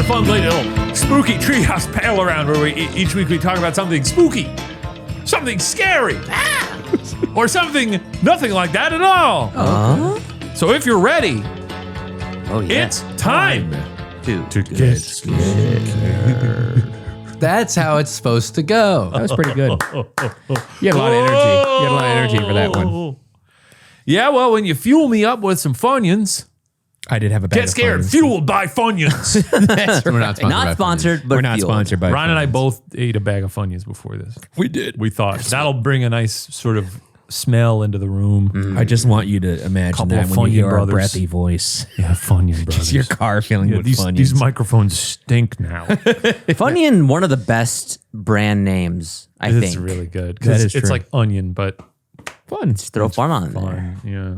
our fun little spooky treehouse pal around where each week we talk about something spooky, something scary, or something nothing like that at all. So if you're ready, it's time to get scared. That's how it's supposed to go. That was pretty good. You had a lot of energy. You had a lot of energy for that one. Yeah, well, when you fuel me up with some Funyuns, I did have a bag get of scared, Funyuns. fueled by Funyuns. That's right. We're not sponsored. Not sponsored, but We're not fueled. sponsored by Ron and I Funyuns. both ate a bag of Funyuns before this. We did. We thought that'll bring a nice sort of smell into the room. I just want you to imagine Couple that of when you hear Funyun our brothers. breathy voice. Yeah, Funyun brothers. Just your car filling with these Funyuns. microphones stink now. Funyun, one of the best brand names, I It's think. really good. That is It's true. like onion, but Fun. Throw fun on there. fun. Yeah.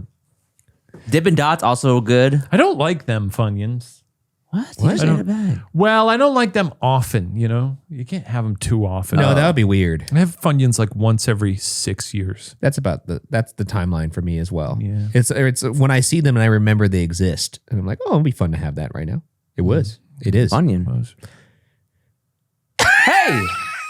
Dippin' Dots also good. I don't like them Funyuns. What? You just I ate don't- a bag. Well, I don't like them often, you know? You can't have them too often. No, that would be weird. I have Funyuns like once every 6 years. That's the timeline for me as well. Yeah. It's when I see them and I remember they exist, and I'm like, oh, it'd be fun to have that right now. It was. It is. Funyun. Hey,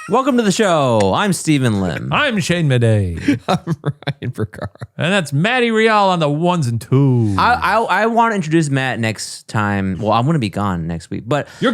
welcome to the show. I'm Stephen Lim. I'm Shane Madej. I'm Ryan Bergara. And that's Matty Real on the ones and twos. I want to introduce Matt next time. Well, I'm going to be gone next week, but Your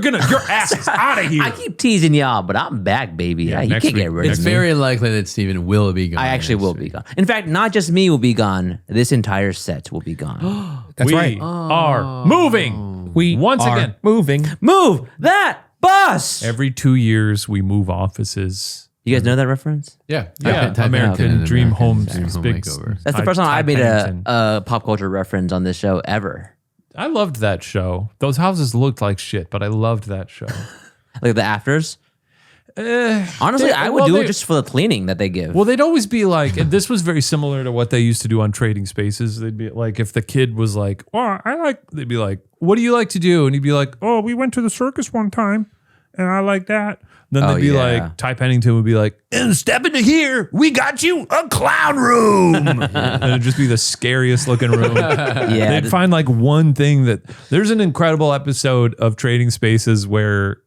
ass is out of here. I keep teasing y'all, but I'm back, baby. Yeah, You next can't get week. rid It's of me. very likely that Steven will be gone. I actually will be gone. In fact, not just me will be gone. This entire set will be gone. That's we right. are moving. We once are again. moving. Move that bus. Every 2 years, we move offices. You guys know that reference? Yeah. Yeah, Type in American Dream Homes. Dream Home big Makeover. That's the first time I made a pop culture reference on this show ever. I loved that show. Those houses looked like shit, but I loved that show. Like the afters. Honestly, I would do it just for the cleaning that they give. Well, they'd always be like, and this was very similar to what they used to do on Trading Spaces. They'd be like, if the kid was like, oh, they'd be like, what do you like to do? And he'd be like, oh, we went to the circus one time and I like that. Then they'd be like, Ty Pennington would be like, and step into here, we got you a clown room. And it'd just be the scariest looking room. yeah, They'd find like one thing that there's an incredible episode of Trading Spaces where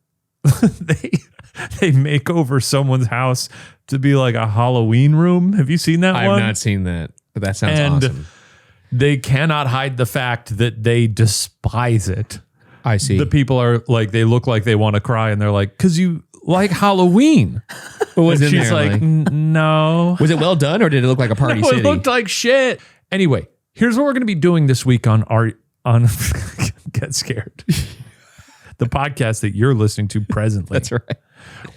they make over someone's house to be like a Halloween room. Have you seen that I've one? not seen that, but that sounds And awesome. they cannot hide the fact that they despise it. I see. The people are like, they look like they want to cry, and they're like, because you like Halloween. What was And in she's there, like, no. was it well done or did it look like a party No, city? it looked like shit. Anyway, here's what we're going to be doing this week on Get Scared. The podcast that you're listening to presently. That's right.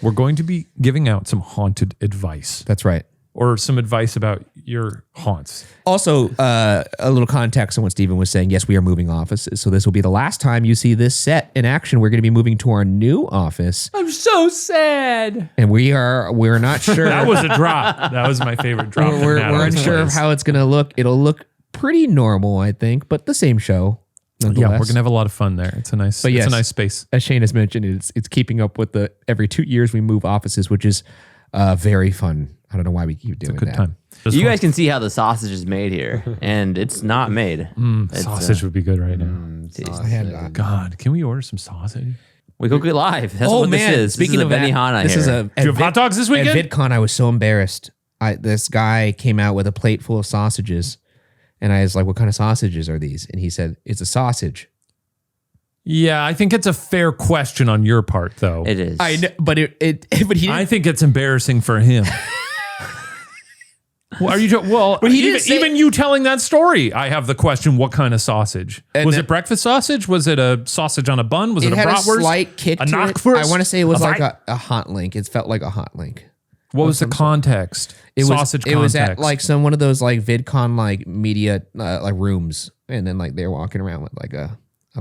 We're going to be giving out some haunted advice That's right. or some advice about your haunts. Also, a little context on what Stephen was saying. Yes, we are moving offices. So this will be the last time you see this set in action. We're going to be moving to our new office. I'm so sad. And we're not sure. That was a drop. That was my favorite drop. we're unsure of how it's going to look. It'll look pretty normal, I think, but the same show. Yeah, nonetheless. we're gonna have a lot of fun there. It's a nice, But it's yes. a nice space. As Shane has mentioned, it's keeping up with the every 2 years we move offices, which is very fun. I don't know why we keep doing Good that. time. you guys can see how the sausage is made here, and it's not made. It's, Sausage would be good right now. I had God, can we order some sausage? we cook it live. That's Oh what man! this is. Speaking this of is a Benihana this here. is a Do you have hot dogs this weekend? At VidCon, I was so embarrassed. This guy came out with a plate full of sausages, and I was like, "What kind of sausages are these?" And he said, "It's a sausage." Yeah, I think it's a fair question on your part, though. It is. I know, but but he I didn't. think it's embarrassing for him. Well, are you? Well, But he even, didn't say- even you telling that story, I have the question: what kind of sausage? And Was then- it breakfast sausage? Was it a sausage on a bun? Was it, It a had a bratwurst? slight kick a to it. knockwurst? I want to say it was A like vi- a hot link. It felt like a hot link. What was the context? It sausage was it was at context. like one of those like VidCon like media like rooms, and then like they're walking around with like a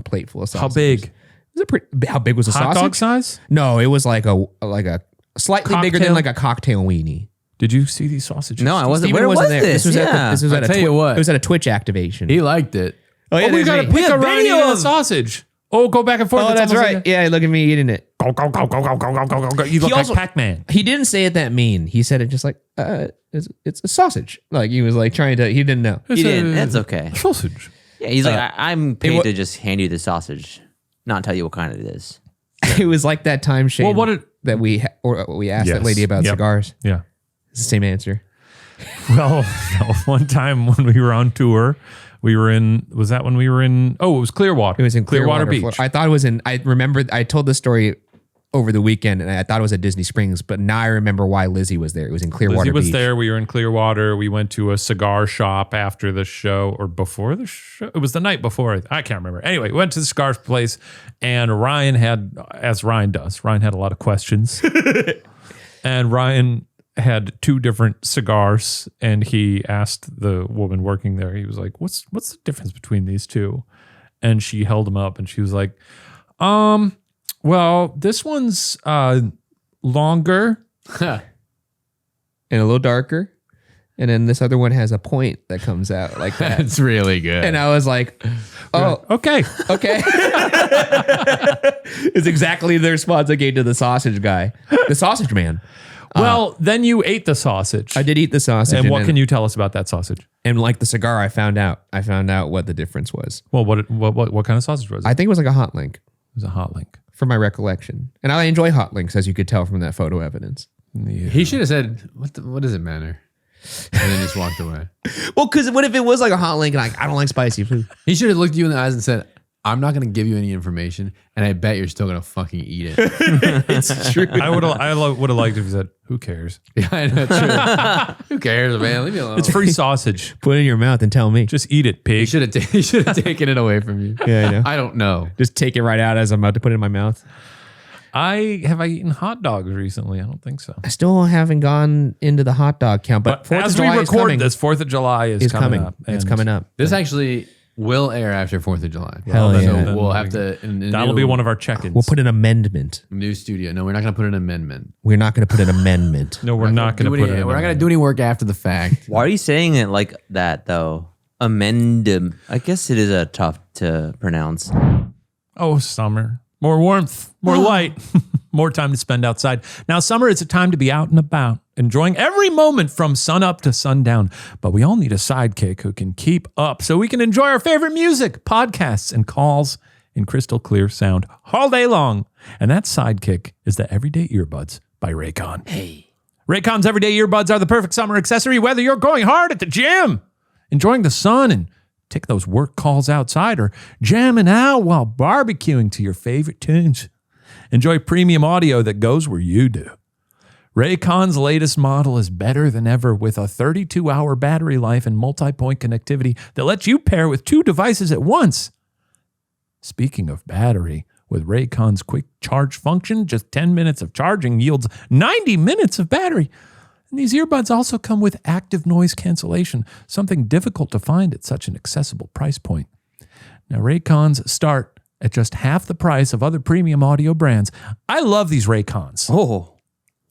plate full of How sausages. big? Was it pretty, how big was the Hot sausage? dog size? No, it was like a slightly bigger than Cocktail? like a cocktail weenie. Did you see these sausages? no, I wasn't. Steven Where wasn't was there. this? was Yeah. this was I'll at a tell you what. It was at a Twitch activation. He liked it. oh yeah, Oh, we there's got to me. pick have around video eating a of- sausage. Oh, go back and forth. Oh, It's that's almost right. like Yeah, look at me eating it. go, go, go, go, go, go, go, go, go, go. You look like also- Pac-Man. He didn't say it that mean. He said it just like it's a sausage. Like he was like trying to. He didn't know. He didn't. That's okay. Sausage. Yeah, he's like, I'm paid wa- to just hand you the sausage, not tell you what kind it is. It was like that time, Shane, Well, what did- that we asked that Yes. lady about Yep. cigars. Yeah. It's the same answer. Well, no, one time when we were on tour, we were in, was that when we were in, it was Clearwater. It was in Clearwater Beach. Florida. I thought it was in, I remember, I told this story over the weekend and I thought it was at Disney Springs, but now I remember why Lizzie was there. It was in Clearwater Lizzie was Beach. there. We were in Clearwater. We went to a cigar shop after the show or before the show. It was the night before. I can't remember. Anyway, we went to the cigar place and Ryan had, as Ryan does, Ryan had a lot of questions. And Ryan had 2 different cigars and he asked the woman working there, he was like, what's the difference between these 2? And she held them up and she was like, well, this one's longer. And a little darker. And then this other one has a point that comes out like that. That's really good. And I was like, oh, Okay. okay. It's exactly the response I gave to the sausage guy, the sausage man. Well, then you ate the sausage. I did eat the sausage. And what can you tell us about that sausage? And like the cigar, I found out what the difference was. Well, what kind of sausage was it? I think it was like a hot link It was a hot link. from my recollection. And I enjoy hot links, as you could tell from that photo evidence. Yeah. He should have said, what does it matter? And then just walked away. Well, because what if it was like a hot link and I don't like spicy food? He should have looked you in the eyes and said, I'm not going to give you any information, and I bet you're still going to fucking eat it. It's true. I would have liked if he said, "Who cares? Yeah, I know. True. Who cares, man? Leave me alone. It's free sausage. Put it in your mouth and tell me. Just eat it, He pig." should have taken it away from you. Yeah, I know. I don't know. Just take it right out as I'm about to put it in my mouth. Have I eaten hot dogs recently? I don't think so. I still haven't gone into the hot dog count, but 4th as of we July is record coming. this, 4th of July is coming up. It's and coming up. This actually will air after 4th of July. Hell then- yeah. then We'll have to. That'll be one of our check-ins. We'll put an amendment. new studio. No, we're not going to put an amendment. We're not going to put an amendment. No, we're not going to put it. We're not going to do any work after the fact. Why are you saying it like that though? Amendum. I guess it is tough to pronounce. Oh, summer. More warmth, more light, more time to spend outside. Now, summer is a time to be out and about, enjoying every moment from sun up to sundown. But we all need a sidekick who can keep up so we can enjoy our favorite music, podcasts, and calls in crystal clear sound all day long. And that sidekick is the Everyday Earbuds by Raycon. Hey. Raycon's Everyday Earbuds are the perfect summer accessory, whether you're going hard at the gym, enjoying the sun, and take those work calls outside, or jamming out while barbecuing to your favorite tunes. Enjoy premium audio that goes where you do. Raycon's latest model is better than ever with a 32-hour battery life and multi-point connectivity that lets you pair with 2 devices at once. Speaking of battery, with Raycon's quick charge function, just 10 minutes of charging yields 90 minutes of battery. And these earbuds also come with active noise cancellation, something difficult to find at such an accessible price point. Now, Raycons start at just half the price of other premium audio brands. I love these Raycons. Oh.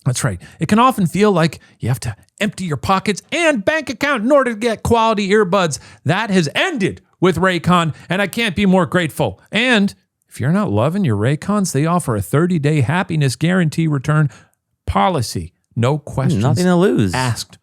That's right. It can often feel like you have to empty your pockets and bank account in order to get quality earbuds. That has ended with Raycon, and I can't be more grateful. And if you're not loving your Raycons, they offer a 30-day happiness guarantee return policy. No questions Nothing to lose. asked.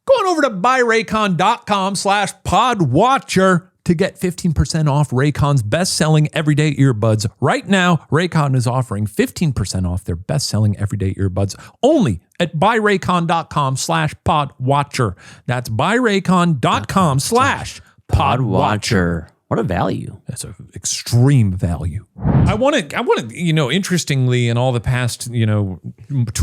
Go on over to buyraycon.com/podwatcher to get 15% off Raycon's best-selling everyday earbuds. Right now, Raycon is offering 15% off their best-selling everyday earbuds only at buyraycon.com/podwatcher. That's buyraycon.com/podwatcher. Podwatcher. What a value. That's an extreme value. I want to, interestingly, in all the past, 2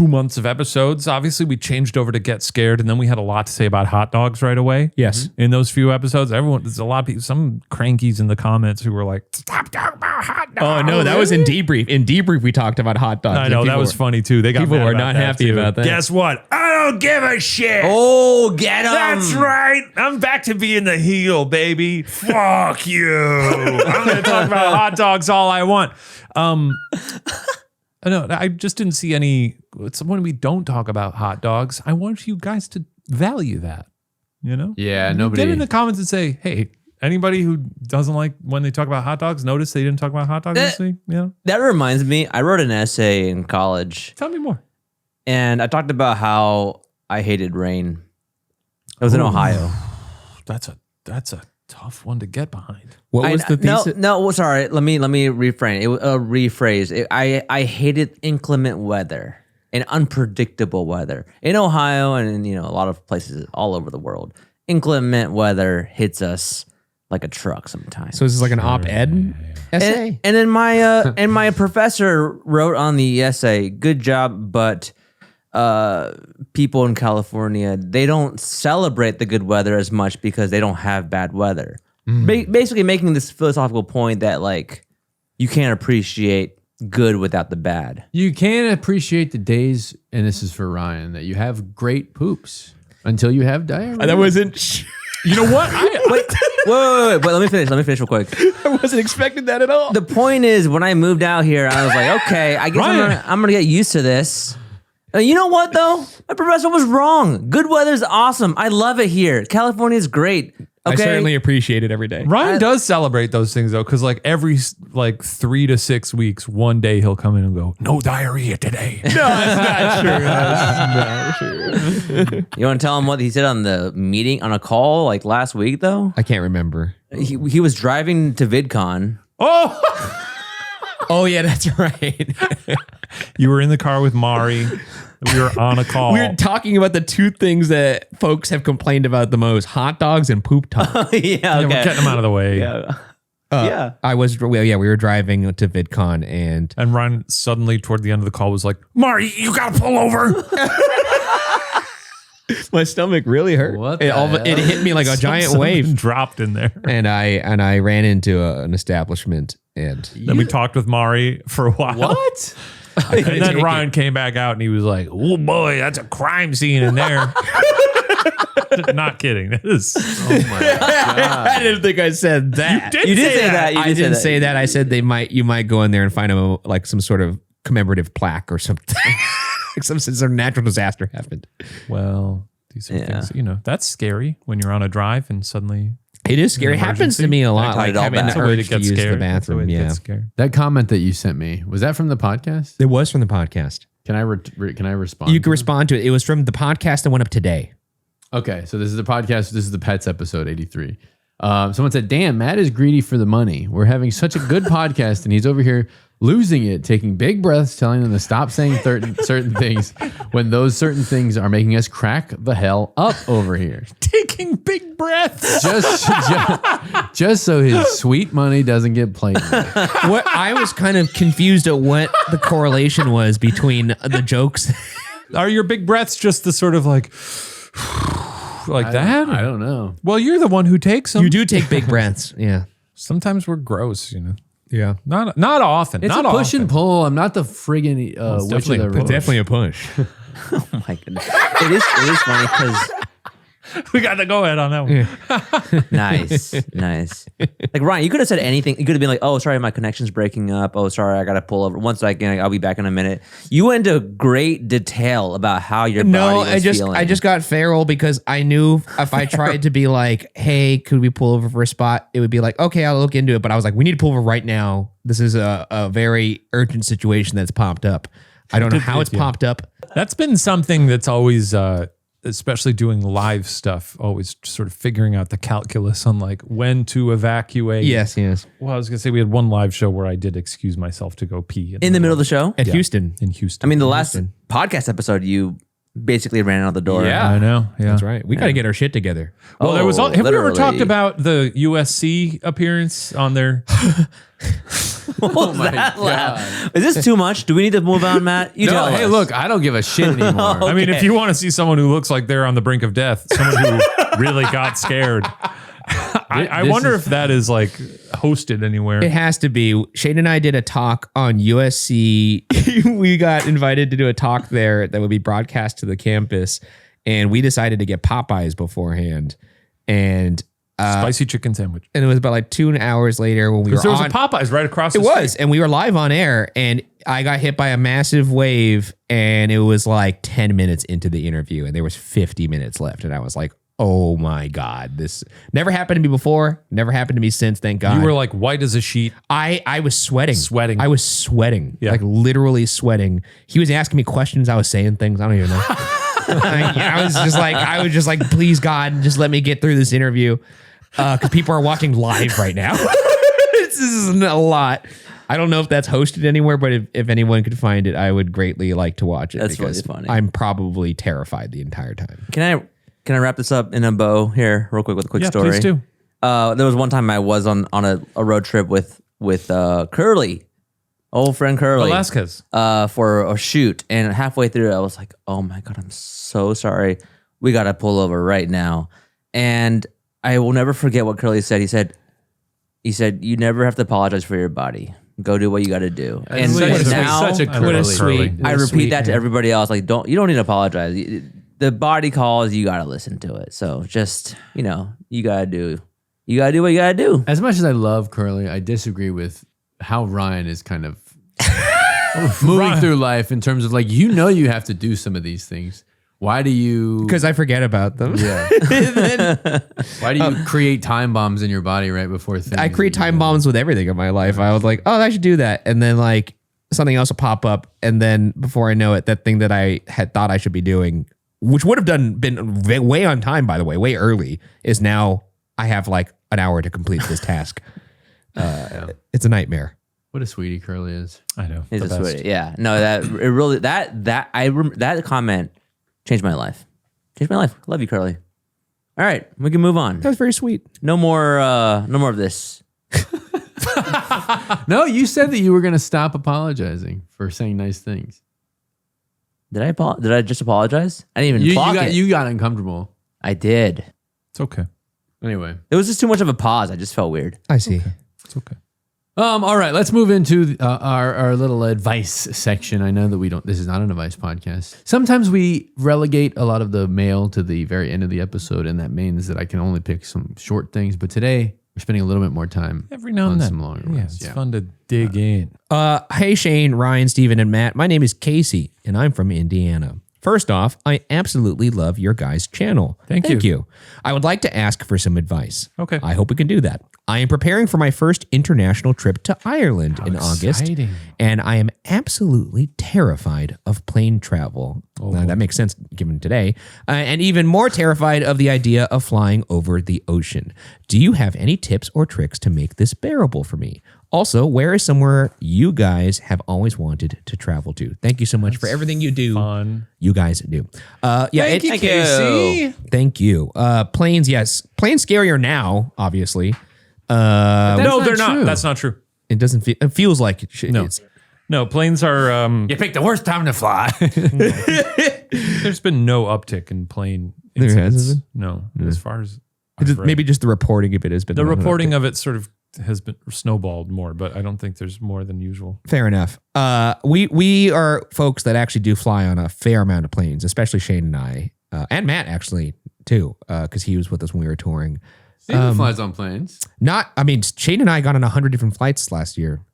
months of episodes, obviously we changed over to Get Scared, and then we had a lot to say about hot dogs right away. Yes. In those few episodes, there's a lot of people, some crankies in the comments who were like, "Stop talking about hot dogs." Oh, no, that was in debrief. In debrief, we talked about hot dogs. I know, that was funny too. They got people mad were about not that, happy too. about that. Guess what? I don't give a shit. Oh, get him. That's right. I'm back to being the heel, baby. Fuck you. I'm going to talk about hot dogs all I want. I just didn't see any. It's when we don't talk about hot dogs, I want you guys to value that. Yeah, nobody. Get in the comments and say, hey, anybody who doesn't like when they talk about hot dogs, notice they didn't talk about hot dogs this week. That reminds me, I wrote an essay in college Tell me more. and I talked about how I hated rain. It was in Ohio. That's a tough one to get behind. What was the thesis? No, sorry. Let me reframe it. Rephrase. I hated inclement weather and unpredictable weather in Ohio and in, a lot of places all over the world. Inclement weather hits us like a truck sometimes. So this is like an op-ed essay? And then my professor wrote on the essay, "Good job, but people in California, they don't celebrate the good weather as much because they don't have bad weather." Basically making this philosophical point that like you can't appreciate good without the bad. You can't appreciate the days, and this is for Ryan, that you have great poops until you have diarrhea. That wasn't... You know what? Wait, let me finish real quick. I wasn't expecting that at all. The point is, when I moved out here, I was like, okay, I guess I'm gonna get used to this. You know what though? My professor was wrong. Good weather's awesome. I love it here. California's great. Okay. I certainly appreciate it every day. Ryan does celebrate those things though, because like every 3 to 6 weeks, one day he'll come in and go, "No diarrhea today." No, that's not true. That's not true. You want to tell him what he said on the meeting on a call like last week though? I can't remember. He was driving to VidCon. Oh yeah, that's right. You were in the car with Mari. We were on a call. We were talking about the two things that folks have complained about the most: hot dogs and poop talk. Yeah, We're getting them out of the way. Yeah. We were driving to VidCon and Ryan suddenly toward the end of the call was like, "Mari, you gotta pull over." my stomach really hurt. What It hit me like a giant Something wave. dropped in there. And I ran into an establishment and Then we talked with Mari for a while. What? And then Ryan came back out and he was like, "Oh boy, that's a crime scene in there." Not kidding. Oh my God. I didn't think I said that. You did say that. I didn't say that. I said you might go in there and find like some sort of commemorative plaque or something. Like some sort of natural disaster happened. Well, these are things, that's scary when you're on a drive and suddenly It is scary. It happens to me a lot. got Like it all having back. the that's a way to urge to get use scared. the That's a way bathroom. to Yeah. get scared. That comment that you sent me, was that from the podcast? It was from the podcast. Can I respond? You can respond to it. It was from the podcast that went up today. Okay, so this is the podcast. This is the Pets episode 83. Someone said, "Damn, Matt is greedy for the money. We're having such a good podcast, and he's over here losing it, taking big breaths, telling them to stop saying certain things when those certain things are making us crack the hell up over here. Taking big breaths. Just so his sweet money doesn't get played with. What I was kind of confused at what the correlation was between the jokes. Are your big breaths just the sort of like that? I don't know. Well, you're the one who takes them. You do take big breaths. Yeah. Sometimes we're gross, Yeah. Not often. It's not a push often. and pull. I'm not the friggin' witch of the road. Definitely a push. Oh my goodness. It is funny because We got to go ahead on that one. nice. Like Ryan, you could have said anything. You could have been like, "Oh, sorry, my connection's breaking up. Oh, sorry, I gotta pull over. One second, I'll be back in a minute." You went into great detail about how your body was feeling. I just got feral because I knew if I tried to be like, "Hey, could we pull over for a spot?" It would be like, "Okay, I'll look into it." But I was like, "We need to pull over right now. This is a very urgent situation that's popped up. I don't know how it's popped up." That's been something that's always, especially doing live stuff, always sort of figuring out the calculus on like when to evacuate. Yes. Well, I was gonna say we had one live show where I did excuse myself to go pee in the middle of the show At Houston. in Houston. I mean, the last podcast episode, you basically ran out the door. Yeah. I know. Yeah, That's right. We got to get our shit together. Well, there was. Have we ever literally. talked about the USC appearance on there? What was that laugh? Is this too much? Do we need to move on, Matt? You No, tell hey, us. look, I don't give a shit anymore. I mean, if you want to see someone who looks like they're on the brink of death, someone who really got scared. I This wonder is- if that is like hosted anywhere. It has to be. Shane and I did a talk on USC. We got invited to do a talk there that would be broadcast to the campus. And we decided to get Popeyes beforehand. And Spicy chicken sandwich. it was about like 2 hours later when we were There was on. a Popeyes right across the It was. And we were live on air. And I got hit by a massive wave. And it was like 10 minutes into the interview. And there was 50 minutes left. And I was like, oh my God. This never happened to me before. Never happened to me since. Thank God. You were like white as a sheet. I was sweating. Sweating. I was sweating. Yeah. Like literally sweating. He was asking me questions. I was saying things. I don't even know. I was just like, please God, just let me get through this interview. because people are watching live right now. This is a lot. I don't know if that's hosted anywhere, but if anyone could find it, I would greatly like to watch it. That's because really funny. I'm probably terrified the entire time. Can I wrap this up in a bow here real quick with a quick story? Please do. There was one time I was on a road trip with Curly, old friend Curly, Velasquez. for a shoot, and halfway through I was like, oh my God, I'm so sorry. We got to pull over right now. And I will never forget what Curly said. He said, you never have to apologize for your body. Go do what you got to do. And now, such a What a curly. sweet. I repeat that to everybody else. Like, you don't need to apologize. The body calls, you got to listen to it. So just, you got to do what you got to do. As much as I love Curly, I disagree with how Ryan is kind of moving through life in terms of like, you have to do some of these things. Why do you? Because I forget about them. Yeah. Why do you create time bombs in your body right before things? I create time bombs with everything in my life. I was like, oh, I should do that. And then like something else will pop up. And then before I know it, that thing that I had thought I should be doing, which would have been way on time, by the way, way early, is now I have like an hour to complete this task. It's a nightmare. What a sweetie Curly is. I know. He's the a best. sweetie. Yeah. No, that comment changed my life. Changed my life. Love you, Curly. All right, we can move on. That was very sweet. No more of this. No, you said that you were going to stop apologizing for saying nice things. Did I just apologize? I didn't even clock it. You got uncomfortable. I did. It's okay. Anyway. It was just too much of a pause. I just felt weird. I see. It's okay. All right, let's move into our little advice section. I know that this is not an advice podcast. Sometimes we relegate a lot of the mail to the very end of the episode, and that means that I can only pick some short things. But today, we're spending a little bit more time Every now on and then. some longer Yeah, ones. it's fun to dig in. Hey, Shane, Ryan, Steven, and Matt. My name is Casey, and I'm from Indiana. First off, I absolutely love your guys' channel. Thank you. I would like to ask for some advice. Okay. I hope we can do that. I am preparing for my first international trip to Ireland in August, exciting. and I am absolutely terrified of plane travel. Now, that makes sense given today. And even more terrified of the idea of flying over the ocean. Do you have any tips or tricks to make this bearable for me? Also, where is somewhere you guys have always wanted to travel to? Thank you so much for everything you do. Fun. You guys do. Thank you, Casey. Thank you. Planes, yes. Planes scarier now, obviously. No, they're true. not. That's not true. It doesn't feel. It feels like it should. No. No, planes are. You picked the worst time to fly. There's been no uptick in plane There incidents. hasn't No, as far as maybe just the reporting of it has been. the reporting of it sort of has been snowballed more, but I don't think there's more than usual. Fair enough. We are folks that actually do fly on a fair amount of planes, especially Shane and I, and Matt actually too, because he was with us when we were touring. Steven flies on planes. Shane and I got on 100 different flights last year.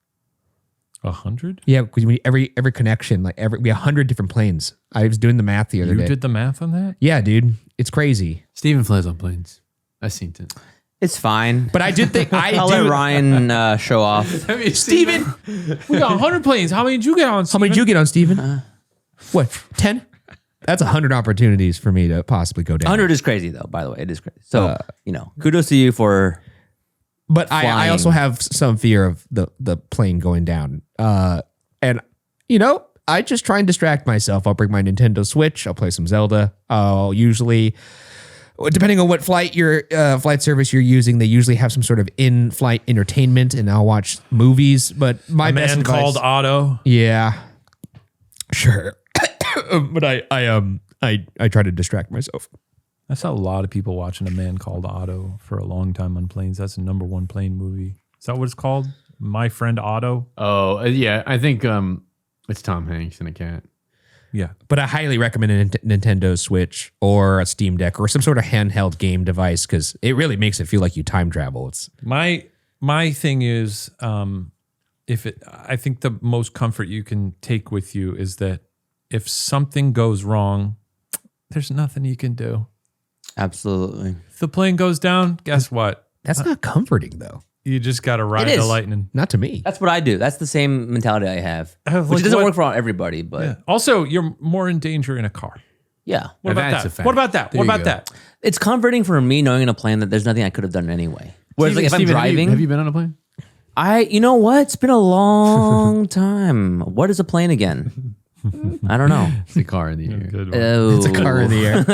100? Yeah, because every connection, we 100 different planes. I was doing the math the other You day. did the math on that? Yeah, dude, it's crazy. Steven flies on planes. I've seen it. It's fine. But I did think I'll let Ryan show off. Steven, We got 100 planes. How many did you get on? how many did you get on, Steven? What, 10? That's 100 opportunities for me to possibly go down. 100 is crazy, though, by the way. It is crazy. So, kudos to you for... But I flying. also have some fear of the plane going down. And, I just try and distract myself. I'll bring my Nintendo Switch. I'll play some Zelda. I'll usually, depending on what flight service you're using, they usually have some sort of in-flight entertainment, and I'll watch movies. But my best Man advice, called Otto. yeah, sure. But I try to distract myself. I saw a lot of people watching A Man Called Otto for a long time on planes. That's the #1 plane movie. Is that what it's called? My Friend Otto? Oh, yeah. I think it's Tom Hanks and a cat. Yeah. But I highly recommend a Nintendo Switch or a Steam Deck or some sort of handheld game device because it really makes it feel like you time travel. It's My thing is, I think the most comfort you can take with you is that if something goes wrong, there's nothing you can do. Absolutely. If the plane goes down, guess what? that's not comforting though. You just got to ride It the is. lightning. Not to me. That's what I do. That's the same mentality I have. Like Which doesn't what- work for everybody, but Yeah. Also, you're more in danger in a car. yeah. What about That's that? a fact. What about that? There What you about go. that? It's comforting for me knowing in a plane that there's nothing I could have done anyway. Whereas like if I'm Steven, driving, have you been on a plane? you know what? It's been a long time. What is a plane again? I don't know. It's a car in the air. Good one. It's a car in the air.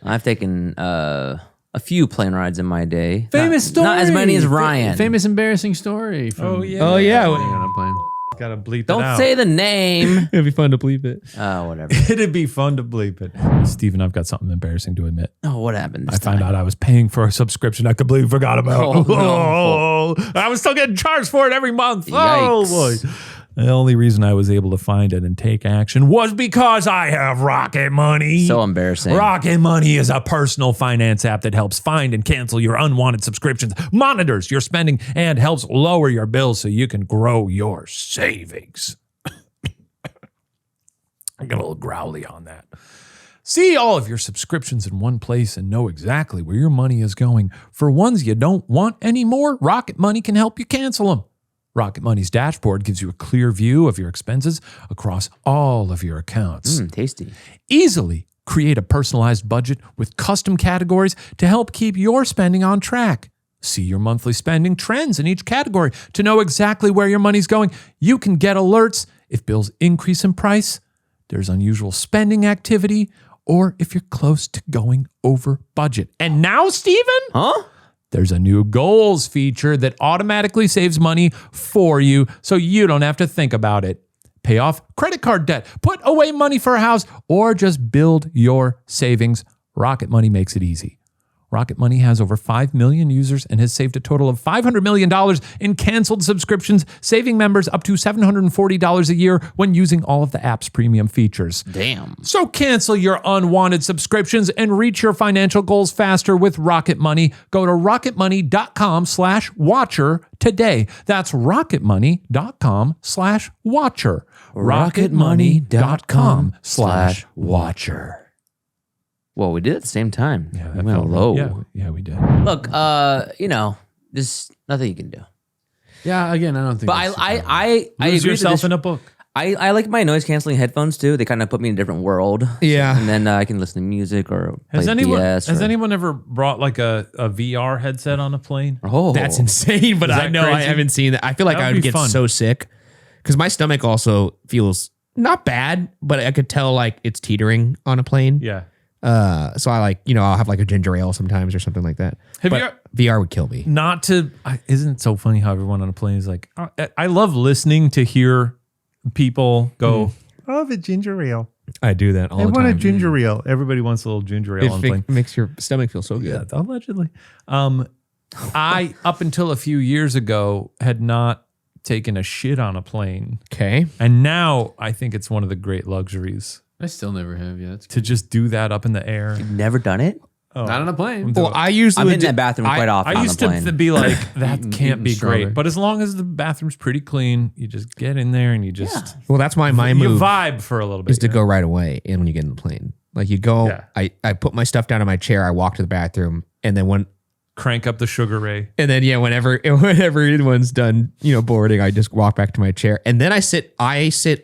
I've taken a few plane rides in my day. Famous story. Not as many as Ryan. Famous embarrassing story. From Oh, yeah. Oh, yeah. being on a plane. Gotta bleep it Don't out. say the name. It'd be fun to bleep it. Oh, whatever. It'd be fun to bleep it. Steven, I've got something embarrassing to admit. Oh, what happened? I found out I was paying for a subscription I completely forgot about. Oh, no. I was still getting charged for it every month. Yikes. Oh, boy. The only reason I was able to find it and take action was because I have Rocket Money. So embarrassing. Rocket Money is a personal finance app that helps find and cancel your unwanted subscriptions, monitors your spending, and helps lower your bills so you can grow your savings. I got a little growly on that. See all of your subscriptions in one place and know exactly where your money is going. For ones you don't want anymore, Rocket Money can help you cancel them. Rocket Money's dashboard gives you a clear view of your expenses across all of your accounts. Tasty. Easily create a personalized budget with custom categories to help keep your spending on track. See your monthly spending trends in each category to know exactly where your money's going. You can get alerts if bills increase in price, there's unusual spending activity, or if you're close to going over budget. And now, Steven? Huh? There's a new goals feature that automatically saves money for you so you don't have to think about it. Pay off credit card debt, put away money for a house, or just build your savings. Rocket Money makes it easy. Rocket Money has over 5 million users and has saved a total of $500 million in canceled subscriptions, saving members up to $740 a year when using all of the app's premium features. Damn. So cancel your unwanted subscriptions and reach your financial goals faster with Rocket Money. Go to rocketmoney.com/watcher today. That's rocketmoney.com/watcher. rocketmoney.com/watcher. Well, we did at the same time. Yeah, we went low. Yeah, we did. Look, there's nothing you can do. Yeah, again, I don't think. But I Lose agree yourself to this. in a book. I like my noise canceling headphones too. They kind of put me in a different world. Yeah. And then I can listen to music or Has play anyone DS. has anyone ever brought like a VR headset on a plane? Oh, That's insane, but Is I that know I crazy? haven't seen that. I feel like That I would would be get fun. so sick because my stomach also feels not bad, but I could tell like it's teetering on a plane. Yeah. So I I'll have like a ginger ale sometimes or something like that. Have But you- VR would kill me. Not to, isn't it so funny how everyone on a plane is like, I love listening to hear people go, I love a ginger ale. I do that all I the want a time. ginger ale. Everybody wants a little ginger ale on a plane. It makes your stomach feel so Yeah, good. allegedly. I, up until a few years ago, had not taken a shit on a plane. Okay. And now I think it's one of the great luxuries I still never have. Yeah, that's to just do that up in the air. never done it? not on a plane. Well, I usually I'm would in do- that bathroom quite often I on used the to plane. be like, that can't eating be strawberry. great. But as long as the bathroom's pretty clean, you just get in there and you just Well, that's my you move vibe for a little bit. is to go right away in when you get in the plane. Like you go, Yeah. I put my stuff down in my chair, I walk to the bathroom, and then Crank up the sugar ray. whenever anyone's done, boarding, I just walk back to my chair, and then I sit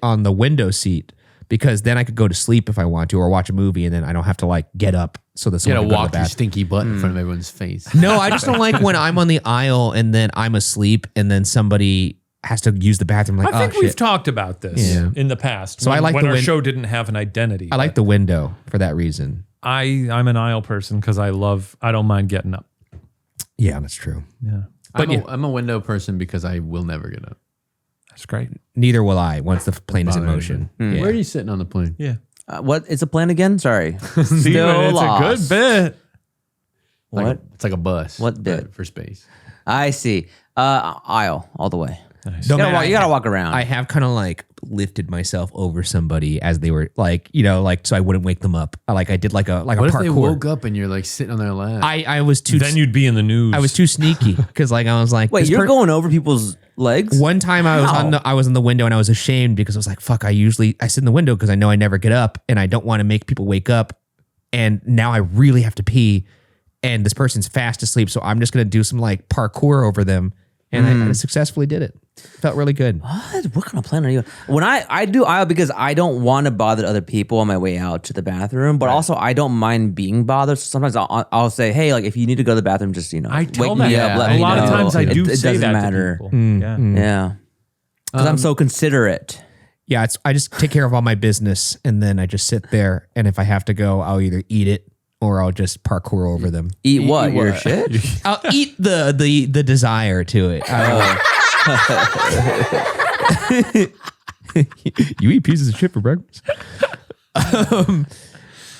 on the window seat because then I could go to sleep if I want to or watch a movie, and then I don't have to like get up so that You someone gotta can go to walk the your bathroom. stinky butt in front of everyone's face. No, I just don't like when I'm on the aisle and then I'm asleep and then somebody has to use the bathroom. Like, I think oh, we've shit. talked about this Yeah. in the past. So I like when the our win- show didn't have an identity. I like the window for that reason. I'm an aisle person because I don't mind getting up. Yeah, that's true. Yeah. I'm a window person because I will never get up. That's great. Neither will I once the plane is in Bother motion. anything. Yeah. Where are you sitting on the plane? Yeah. What is a plan again? Sorry. Steven, Still it's lost. a good bit. What? It's like a bus. What bit? but for space? I see. Aisle all the way. Nice. Don't You matter, gotta walk around. I have kind of like lifted myself over somebody as they were like, so I wouldn't wake them up. I did like a What a if parkour. they woke up and you're like sitting on their lap? I was too. Then you'd be in the news. I was too sneaky because I was like, Wait, this you're per- going over people's legs? One time I was in the window and I was ashamed because I was like, fuck, I sit in the window because I know I never get up and I don't want to make people wake up. And now I really have to pee and this person's fast asleep. So I'm just going to do some like parkour over them And I successfully did it. Felt really good. What kind of plan are you? When I do aisle because I don't want to bother other people on my way out to the bathroom, but also I don't mind being bothered. So sometimes I'll say, hey, like if you need to go to the bathroom, just I tell wake them me that. up. Let A me lot know. of times I do It say doesn't that matter. to people. Yeah, because I'm so considerate. Yeah, I just take care of all my business and then I just sit there. And if I have to go, I'll either eat it or I'll just parkour over them. Eat what? Your shit? I'll eat the desire to it. You eat pieces of shit for breakfast?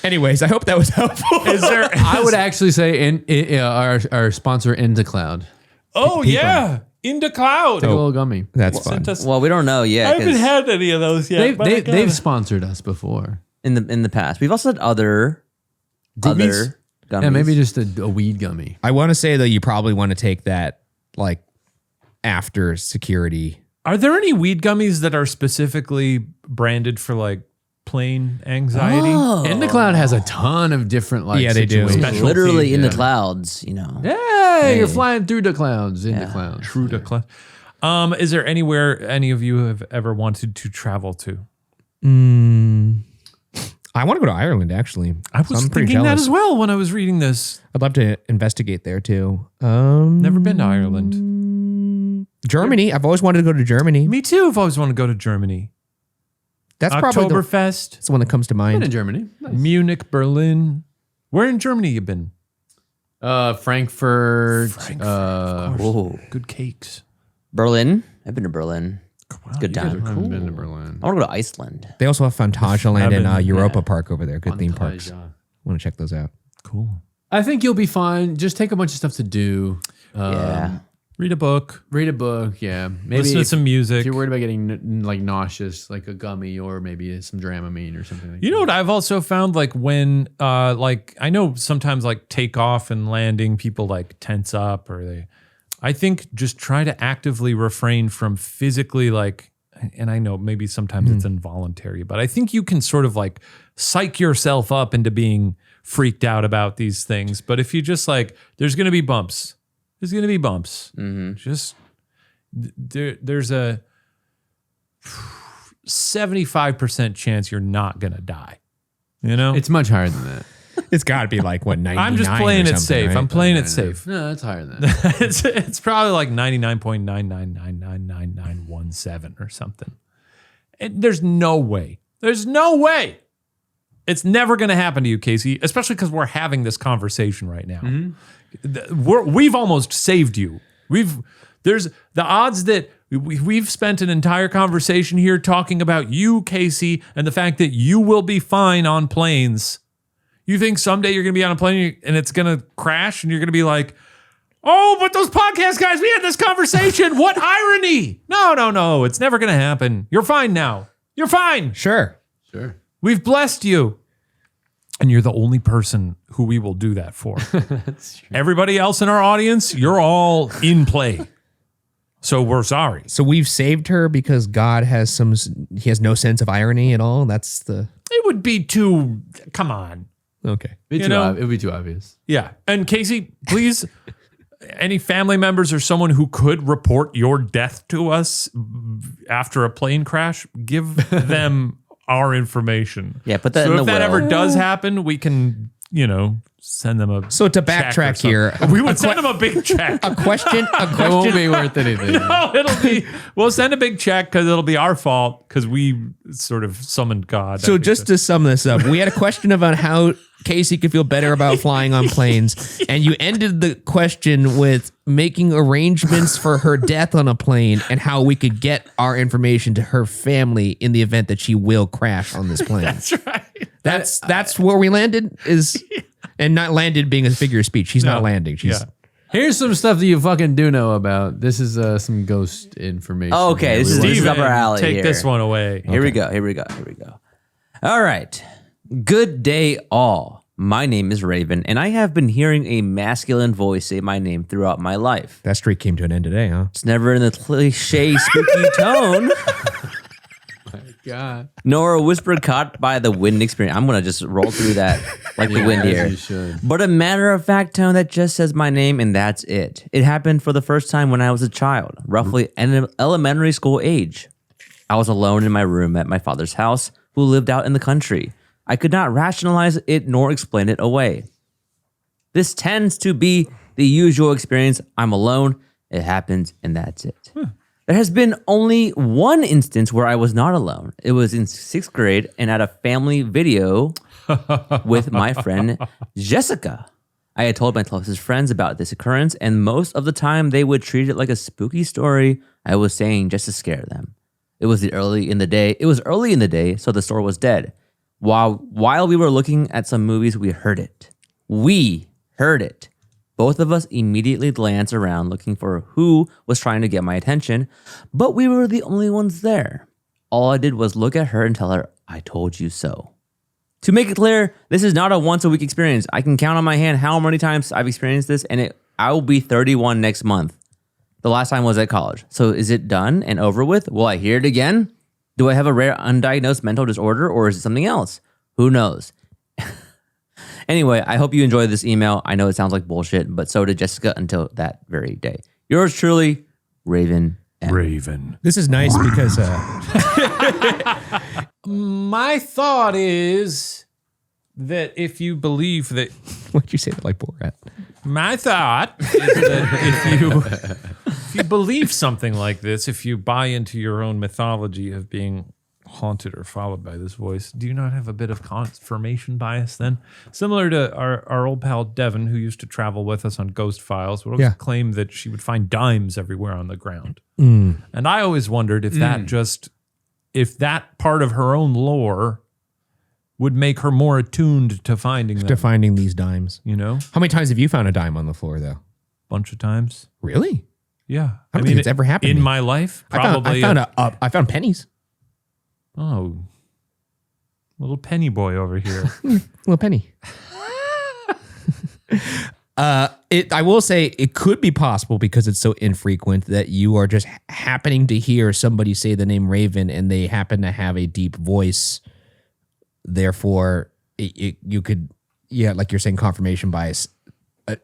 Anyways, I hope that was helpful. I would actually say our sponsor Into Cloud. Oh yeah, Into Cloud. Take a little gummy. That's fun. Sent us- Well, we don't know yet. I haven't 'cause had any of those yet. They've sponsored us before. in the past. We've also had other gummies. Yeah, maybe just a weed gummy. I want to say that you probably want to take that like after security. Are there any weed gummies that are specifically branded for like plane anxiety? Into Cloud has a ton of different like Yeah, they do. situations. Special- literally in the yeah. clouds. You know. Yeah, you're flying through the clouds, into clouds. True to class. Is there anywhere any of you have ever wanted to travel to? I want to go to Ireland, actually. I was I'm pretty thinking that jealous. as well when I was reading this. I'd love to investigate there too. Never been to Ireland. Germany. I've always wanted to go to Germany. Me too. I've always wanted to go to Germany. That's probably Oktoberfest, that's the one that comes to Been mind. in Germany. Nice. Berlin, Berlin. Where in Germany you been? Frankfurt. Oh, Good cakes. Berlin. I've been to Berlin. Good I time. haven't been to Berlin. I want to go to Iceland. They also have Phantasialand and I've been- Europa Park over there. Good theme parks. Fantasia. Want to check those out. Cool. I think you'll be fine. Just take a bunch of stuff to do. Yeah. Read a book. Read a book. Yeah. Maybe Listen to some music. if you're worried about getting like nauseous, like a gummy or maybe some Dramamine or something like You know what I've also found, like when like I know sometimes like takeoff and landing people like tense up or I think just try to actively refrain from physically like, and I know maybe sometimes it's involuntary, but I think you can sort of like psych yourself up into being freaked out about these things. But if you just like, there's going to be bumps. There's going to be bumps. Just there's a 75% chance you're not going to die. You know? It's much higher than that. It's got to be like what 99. I'm just playing it safe. Right? I'm playing it safe. No, it's higher than that. It's probably like 99.999999917 or something. There's no way. There's no way. It's never going to happen to you, Casey, especially because we're having this conversation right now. We've almost saved you. There's the odds that we've spent an entire conversation here talking about you, Casey, and the fact that you will be fine on planes. You think someday you're going to be on a plane and it's going to crash and you're going to be like, oh, but those podcast guys, we had this conversation. What irony. No. It's never going to happen. You're fine now. You're fine. Sure. Sure. We've blessed you. And you're the only person who we will do that for. Everybody else in our audience, you're all in play. So we're sorry. So we've saved her because God has he has no sense of irony at all. That's the It would be too, come on. okay. It would be too obvious. Yeah. And Casey, please, any family members or someone who could report your death to us after a plane crash, give them our information. Yeah, put that so in if the that will. ever does happen, we can, send them a So to check or backtrack something. here, We would send them a big check. a question. It won't be worth anything. No, we'll send a big check because it'll be our fault because we sort of summoned God. So just to sum this up, we had a question about how Casey could feel better about flying on planes, and you ended the question with making arrangements for her death on a plane and how we could get our information to her family in the event that she will crash on this plane. That's right. That's where we landed and not landed being a figure of speech. She's not landing. She's Here's some stuff that you fucking do know about. This is some ghost information. Oh, okay, this is Steven, up our alley take here. this one away. Here we go. All right. Good day, all. My name is Raven, and I have been hearing a masculine voice say my name throughout my life. that streak came to an end today, huh? It's never in the cliche, spooky tone. God. Nor a whisper caught by the wind experience. I'm gonna just roll through that like the wind here. You should. But a matter of fact tone that just says my name and that's it. It happened for the first time when I was a child, roughly an elementary school age. I was alone in my room at my father's house, who lived out in the country. I could not rationalize it nor explain it away. This tends to be the usual experience. I'm alone, it happens, and that's it. There has been only one instance where I was not alone. It was in 6th grade and at a family video with my friend Jessica. I had told my closest friends about this occurrence, and most of the time they would treat it like a spooky story I was saying just to scare them. It was early in the day, so the store was dead. While we were looking at some movies, we heard it. We heard it. Both of us immediately glanced around looking for who was trying to get my attention, but we were the only ones there. All I did was look at her and tell her, I told you so. To make it clear, this is not a once-a-week experience. I can count on my hand how many times I've experienced this, and I will be 31 next month. The last time was at college. So is it done and over with? Will I hear it again? Do I have a rare undiagnosed mental disorder, or is it something else? Who knows? Anyway, I hope you enjoyed this email. I know it sounds like bullshit, but so did Jessica until that very day. Yours truly, Raven M. Raven. This is nice because My thought is that if you believe that, what'd you say that like Borat? my thought is that if you believe something like this, if you buy into your own mythology of being haunted or followed by this voice, do you not have a bit of confirmation bias then? Similar to our old pal Devin, who used to travel with us on Ghost Files, would always claim that she would find dimes everywhere on the ground. And I always wondered if if that part of her own lore would make her more attuned to finding them. To finding these dimes. You know? How many times have you found a dime on the floor, though? Bunch of times. Really? Yeah. I don't think it's ever happened to in me. my life. Probably. I found pennies. Oh, little penny boy over here. Little penny. I will say it could be possible because it's so infrequent that you are just happening to hear somebody say the name Raven and they happen to have a deep voice. Therefore, you could, like you're saying, confirmation bias.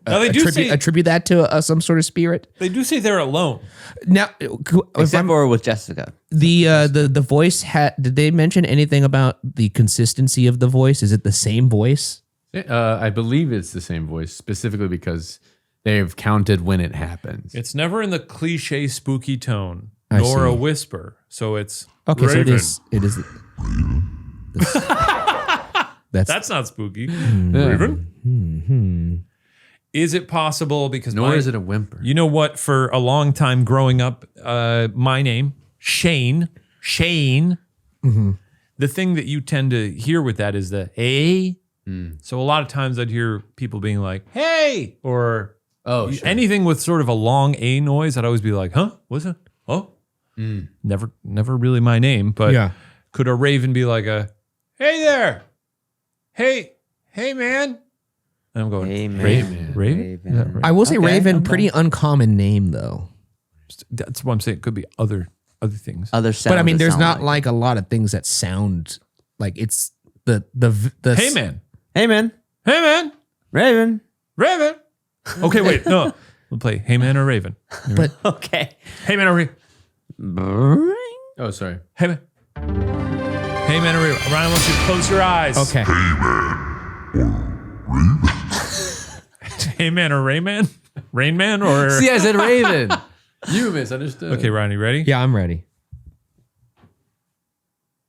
Now they do attribute that to some sort of spirit. They do say they're alone. Now, Except for with Jessica. the voice did they mention anything about the consistency of the voice? Is it the same voice? I believe it's the same voice, specifically because they've counted when it happens. It's never in the cliche spooky tone, I nor a see. whisper. So it's Okay, Raven. so it is. That's not spooky. Raven. Is it possible because Nor is it a whimper. You know what? For a long time growing up, my name Shane. The thing that you tend to hear with that is the hey. So a lot of times I'd hear people being like, hey, or sure. anything with sort of a long A noise. I'd always be like, huh? What's it? Oh, never really my name, but could a raven be like a, hey there, hey man? And I'm going, Hey, man. Raven? Is that right? I will say Okay, Raven, okay. pretty uncommon name though. That's what I'm saying. It could be other things. Other sounds But I mean, that there's sound not like a lot of things that sound like it's the Hey man. Hey, man. Hey man. Raven. Raven. Okay, wait. No. We'll play Hey man or Raven. But Okay. Hey man or Raven. Oh, sorry. Hey man. Hey man or Raven. Ryan wants you to close your eyes. okay. Hey man or Rayman? Rain Man or See, I said Raven. You misunderstood. Okay, Ryan, you ready? Yeah, I'm ready.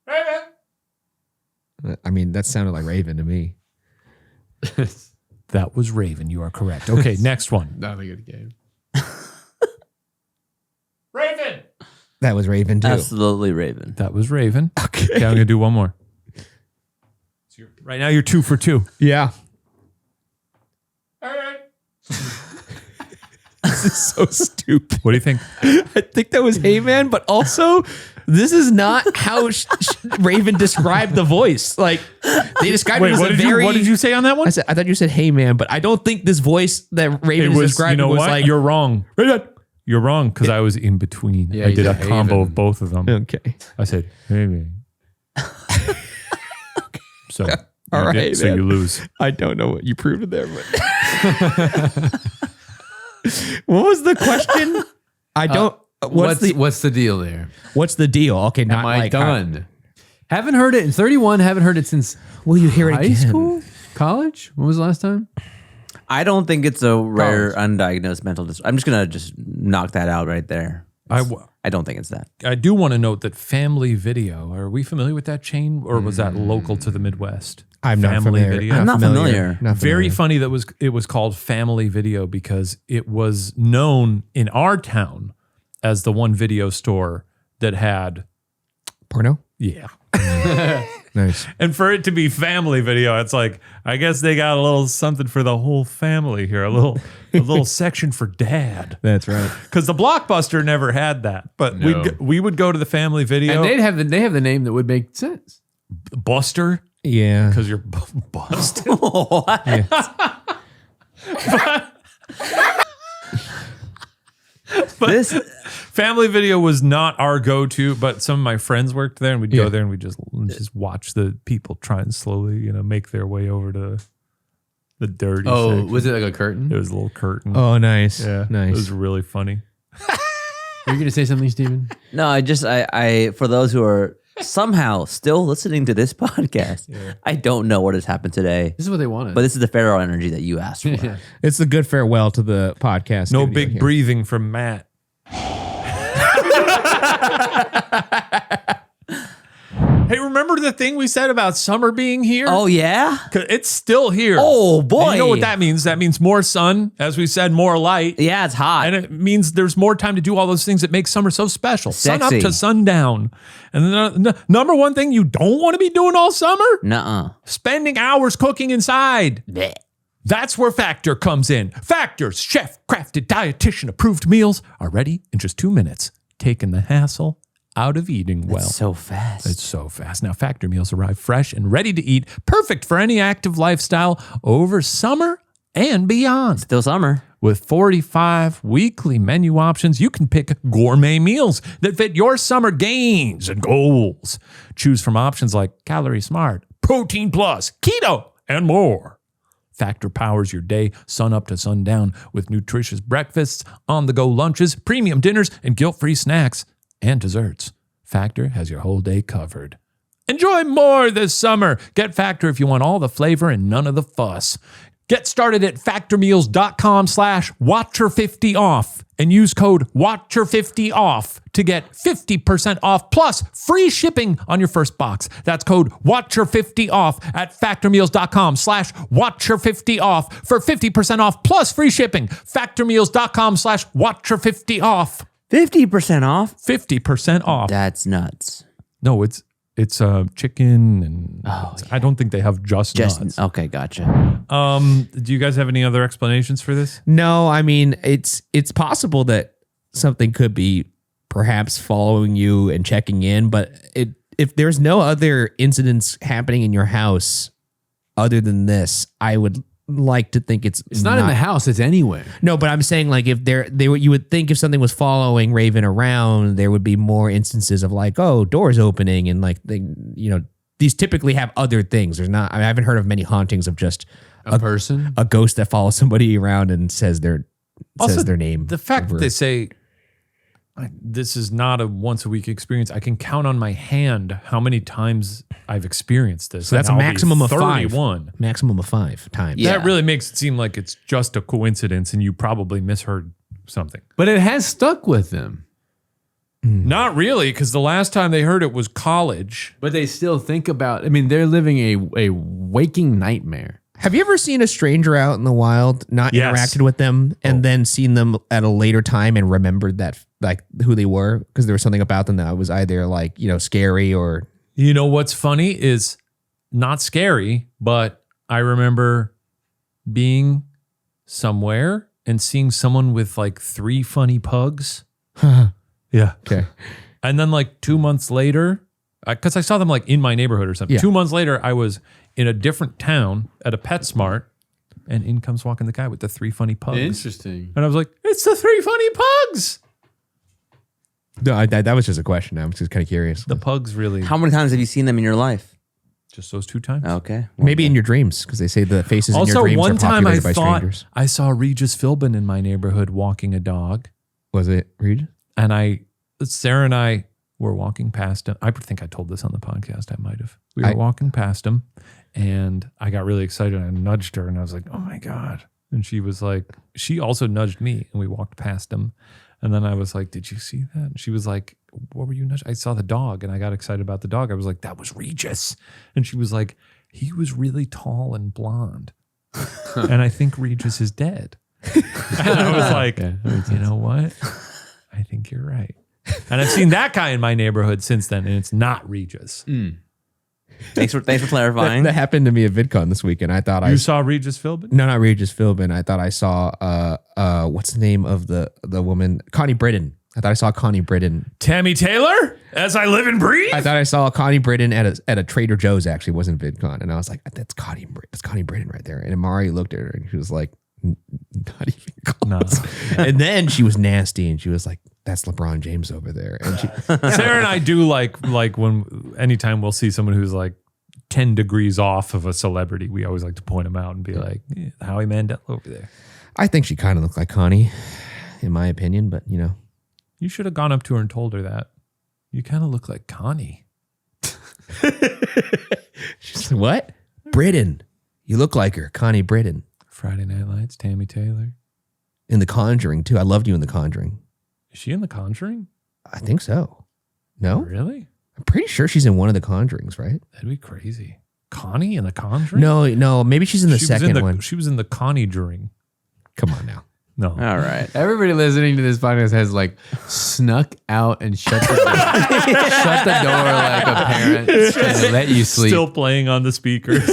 Raven. I mean, that sounded like Raven to me. That was Raven. You are correct. Okay, next one. Not a good game. Raven. That was Raven too. Absolutely Raven. That was Raven. Okay. Okay, I'm gonna do one more. So right now you're 2 for 2. Yeah. Raven. This is so stupid. What do you think? I think that was Hey Man, but also this is not how Raven described the voice. Like they described it as what did you say on that one? I thought you said Hey Man, but I don't think this voice that Raven is describing was like You're wrong. You're wrong because I was in between. Yeah, I you did a said combo Haven. of both of them. Okay. I said, hey man. So, All right, so man. you lose. I don't know what you proved it there, but what was the question? I don't. What's the deal there? What's the deal? Okay, not Am I like done? Haven't heard it in 31. Haven't heard it since will you hear it high again? school, college. When was the last time? I don't think it's a rare undiagnosed mental disorder. I'm just gonna just knock that out right there. I don't think it's that. I do want to note that Family Video. Are we familiar with that chain, or was that local to the Midwest? I'm not Family familiar. Video. I'm not familiar. Very funny that it was called Family Video because it was known in our town as the one video store that had Porno. yeah. Nice. And for it to be Family Video, it's like I guess they got a little something for the whole family here, a little section for dad. That's right. Because the Blockbuster never had that, but No. we would go to the Family Video. And they have the name that would make sense. Buster, Yeah. because you're busted. This Family Video was not our go-to, but some of my friends worked there, and we'd go there and we'd just watch the people try and slowly, make their way over to the dirty. Oh, section. was it like a curtain? It was a little curtain. Oh, nice. yeah, Nice. It was really funny. Are you going to say something, Steven? no, I for those who are somehow still listening to this podcast, I don't know what has happened today, This is what they wanted. but this is the feral energy that you asked for. It's the good farewell to the podcast. No studio big here. breathing from Matt. Hey, remember the thing we said about summer being here? Oh yeah. 'Cause it's still here. Oh And boy. you know what that means? That means more sun, as we said, more light. Yeah, it's hot. And it means there's more time to do all those things that make summer so special. Sun up Sexy. to sundown. And the number one thing you don't want to be doing all summer? Nuh-uh. Spending hours cooking inside. Blech. That's where Factor comes in. Factor's chef-crafted, dietitian-approved meals are ready in just 2 minutes, taking the hassle out of eating well. It's so fast. It's so fast. Now, Factor meals arrive fresh and ready to eat, perfect for any active lifestyle over summer and beyond. Still summer. With 45 weekly menu options, you can pick gourmet meals that fit your summer gains and goals. Choose from options like Calorie Smart, Protein Plus, Keto, and more. Factor powers your day sun up to sundown with nutritious breakfasts, on-the-go lunches, premium dinners, and guilt-free snacks and desserts. Factor has your whole day covered. Enjoy more this summer. Get Factor if you want all the flavor and none of the fuss. Get started at factormeals.com/watcher50off and use code watcher50off to get 50% off plus free shipping on your first box. That's code watcher50off at factormeals.com/watcher50off for 50% off plus free shipping. Factormeals.com/watcher50off. 50% off? 50% off. That's nuts. No, it's chicken and I don't think they have just nuts. Okay, gotcha. Do you guys have any other explanations for this? No, I mean it's possible that something could be perhaps following you and checking in, but if there's no other incidents happening in your house other than this, I would like to think it's It's not in the house. It's anywhere. No, but I'm saying like if you would think if something was following Raven around, there would be more instances of like, oh, doors opening and like these typically have other things. There's not. I haven't heard of many hauntings of just A person. a ghost that follows somebody around and says their name. The fact over- that they say this is not a once a week experience, I can count on my hand how many times I've experienced this. So that's a And I'll be maximum of 5. 31. Maximum of 5 times. Yeah. That really makes it seem like it's just a coincidence and you probably misheard something. But it has stuck with them. Not really, because the last time they heard it was college. But they still think about, they're living a waking nightmare. Have you ever seen a stranger out in the wild, not Yes. interacted with them, and then seen them at a later time and remembered that like who they were because there was something about them that was either like scary or You know what's funny is not scary, but I remember being somewhere and seeing someone with like 3 funny pugs. Yeah. okay. And then like 2 months later, because I saw them like in my neighborhood or something. Yeah. 2 months later, I was in a different town at a PetSmart, and in comes walking the guy with the 3 funny pugs. Interesting. And I was like, it's the 3 funny pugs. No, that was just a question. I was just kind of curious. The pugs really How many times have you seen them in your life? just those 2 times. Okay. Maybe in your dreams, because they say the faces in Also, your dreams one are time I populated by thought strangers. I saw Regis Philbin in my neighborhood walking a dog. Was it Regis? And Sarah and I were walking past him. I think I told this on the podcast. I might have. We were walking past him and I got really excited. I nudged her and I was like, oh my God. And she was like, she also nudged me and we walked past him. And then I was like, did you see that? And she was like, what were you nudging? I saw the dog and I got excited about the dog. I was like, that was Regis. And she was like, he was really tall and blonde. And I think Regis is dead. And I was like, you know what? I think you're right. And I've seen that guy in my neighborhood since then, and it's not Regis. Thanks for clarifying. That happened to me at VidCon this week, and I thought You saw Regis Philbin? No, not Regis Philbin. I thought I saw what's the name of the woman? Connie Britton. I thought I saw Connie Britton. Tammy Taylor? As I live and breathe? I thought I saw Connie Britton at a Trader Joe's. Actually, it wasn't VidCon, and I was like, "That's Connie Britton right there." And Amari looked at her, and she was like, "Not even close." No. And then she was nasty, and she was like, "That's LeBron James over there." And Sarah and I do like when anytime we'll see someone who's like 10 degrees off of a celebrity, we always like to point them out and be like, Howie Mandel over there. I think she kind of looked like Connie, in my opinion, but you know. You should have gone up to her and told her that. You kind of look like Connie. She's like, what? Britton. You look like her, Connie Britton. Friday Night Lights, Tammy Taylor. In The Conjuring, too. I loved you in The Conjuring. Is she in The Conjuring? I think so. No? Really? I'm pretty sure she's in one of the Conjurings, right? That'd be crazy. Connie in The Conjuring? No. Maybe she's in the second one. She was in The Connie-juring. Come on now. No. All right. Everybody listening to this podcast has like snuck out and shut the door, shut the door like a parent and let you sleep. Still playing on the speakers.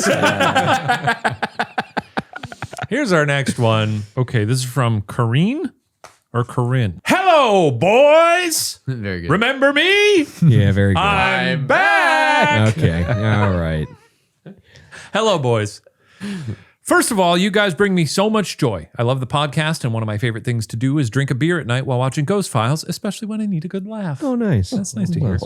Here's our next one. Okay, this is from Corinne or Corinne. Hello, boys. Very good. Remember me? Yeah, very good. I'm back. Okay. All right. Hello, boys. First of all, you guys bring me so much joy. I love the podcast, and one of my favorite things to do is drink a beer at night while watching Ghost Files, especially when I need a good laugh. Oh, nice. That's nice to hear.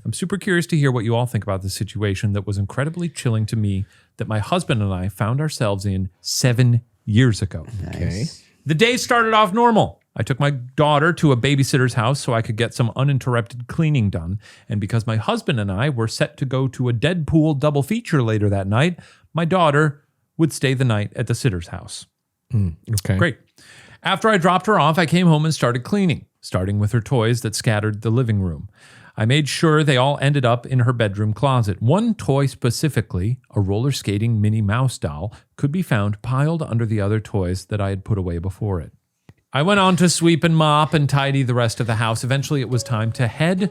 I'm super curious to hear what you all think about this situation that was incredibly chilling to me that my husband and I found ourselves in 7 years ago. Okay. The day started off normal. I took my daughter to a babysitter's house so I could get some uninterrupted cleaning done. And because my husband and I were set to go to a Deadpool double feature later that night, my daughter would stay the night at the sitter's house. Okay. Great. After I dropped her off, I came home and started cleaning, starting with her toys that scattered the living room. I made sure they all ended up in her bedroom closet. One toy specifically, a roller skating Minnie Mouse doll, could be found piled under the other toys that I had put away before it. I went on to sweep and mop and tidy the rest of the house. Eventually, it was time to head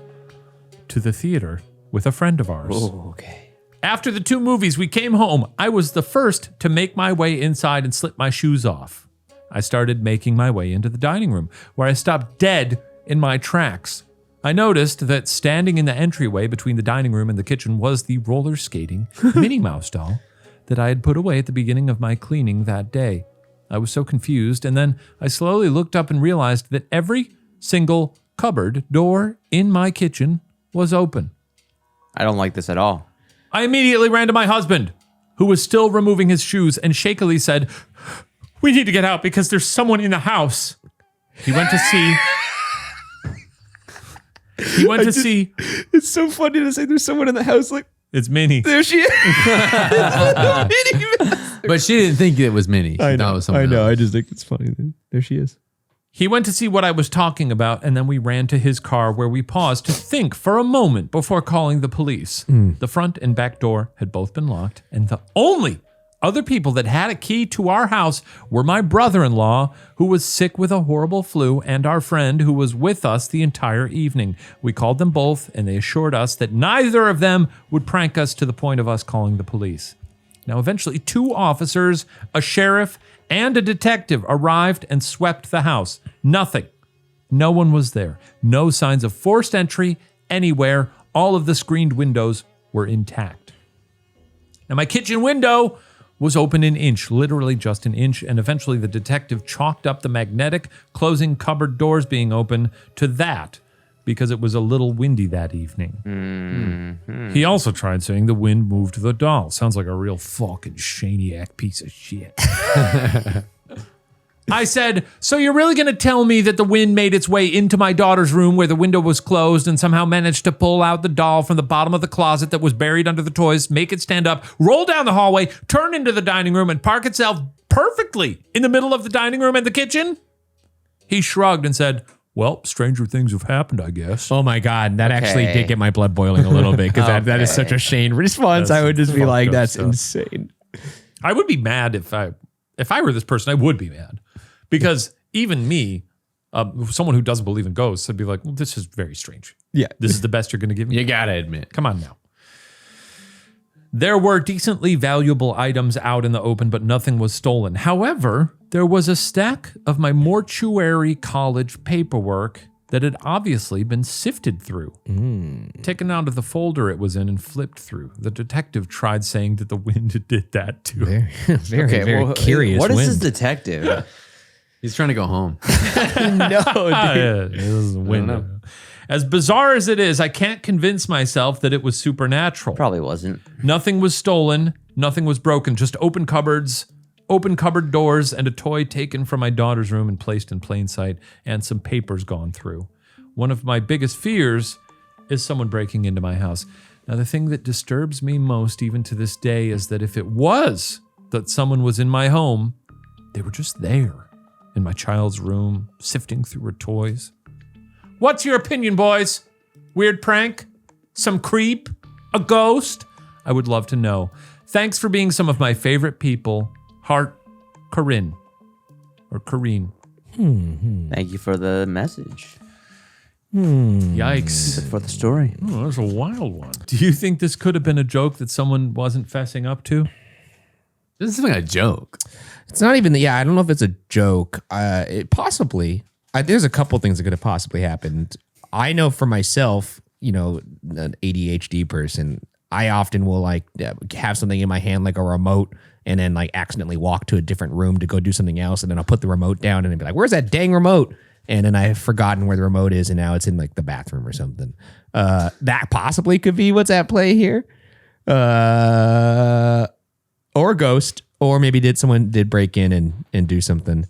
to the theater with a friend of ours. Oh, okay. After the 2 movies, we came home. I was the first to make my way inside and slip my shoes off. I started making my way into the dining room, where I stopped dead in my tracks. I noticed that standing in the entryway between the dining room and the kitchen was the roller skating Minnie Mouse doll that I had put away at the beginning of my cleaning that day. I was so confused, and then I slowly looked up and realized that every single cupboard door in my kitchen was open. I don't like this at all. I immediately ran to my husband, who was still removing his shoes, and shakily said, "We need to get out because there's someone in the house." He went to see. It's so funny to say there's someone in the house like, It's Minnie. there she is. But she didn't think it was Minnie. She thought it was someone else. I just think it's funny. There she is. He went to see what I was talking about, and then we ran to his car where we paused to think for a moment before calling the police. The front and back door had both been locked, and the only other people that had a key to our house were my brother-in-law, who was sick with a horrible flu, and our friend who was with us the entire evening. We called them both, and they assured us that neither of them would prank us to the point of us calling the police. Now, eventually, 2 officers, a sheriff, and a detective arrived and swept the house. Nothing. No one was there. No signs of forced entry anywhere. All of the screened windows were intact. Now, my kitchen window was open an inch, literally just an inch, and eventually the detective chalked up the magnetic closing cupboard doors being open to that because it was a little windy that evening. He also tried saying the wind moved the doll. Sounds like a real fucking shaniac piece of shit. I said, so you're really going to tell me that the wind made its way into my daughter's room where the window was closed and somehow managed to pull out the doll from the bottom of the closet that was buried under the toys, make it stand up, roll down the hallway, turn into the dining room, and park itself perfectly in the middle of the dining room and the kitchen? He shrugged and said, well, stranger things have happened, I guess. Oh my God, that actually did get my blood boiling a little bit because that is such a Shane response. I would just be like, that's insane. I would be mad if I were this person. I would be mad because even me, someone who doesn't believe in ghosts, I'd be like, well, this is very strange. Yeah. This is the best you're going to give me? You gotta admit. Come on now. There were decently valuable items out in the open, but nothing was stolen. However, there was a stack of my mortuary college paperwork that had obviously been sifted through. Taken out of the folder it was in and flipped through. The detective tried saying that the wind did that too. Very curious. What is wind. this detective? He's trying to go home. No, dude. It was the wind. As bizarre as it is, I can't convince myself that it was supernatural. Probably wasn't. Nothing was stolen. Nothing was broken. Just open cupboards, open cupboard doors, and a toy taken from my daughter's room and placed in plain sight, and some papers gone through. One of my biggest fears is someone breaking into my house. Now, the thing that disturbs me most, even to this day, is that if it was that someone was in my home, they were just there in my child's room, sifting through her toys. What's your opinion, boys? Weird prank? Some creep? A ghost? I would love to know. Thanks for being some of my favorite people. Heart, Corinne. Or Corrine. Thank you for the message. Yikes. For the story. Oh, that's a wild one. Do you think this could have been a joke that someone wasn't fessing up to? This is like a joke. It's not even, I don't know if it's a joke. It possibly, there's a couple things that could have possibly happened. I know for myself, an ADHD person, I often will have something in my hand like a remote and then accidentally walk to a different room to go do something else. And then I'll put the remote down and I'll be like, where's that dang remote? And then I've forgotten where the remote is and now it's in the bathroom or something. That possibly could be what's at play here. Or a ghost, or maybe someone did break in and do something.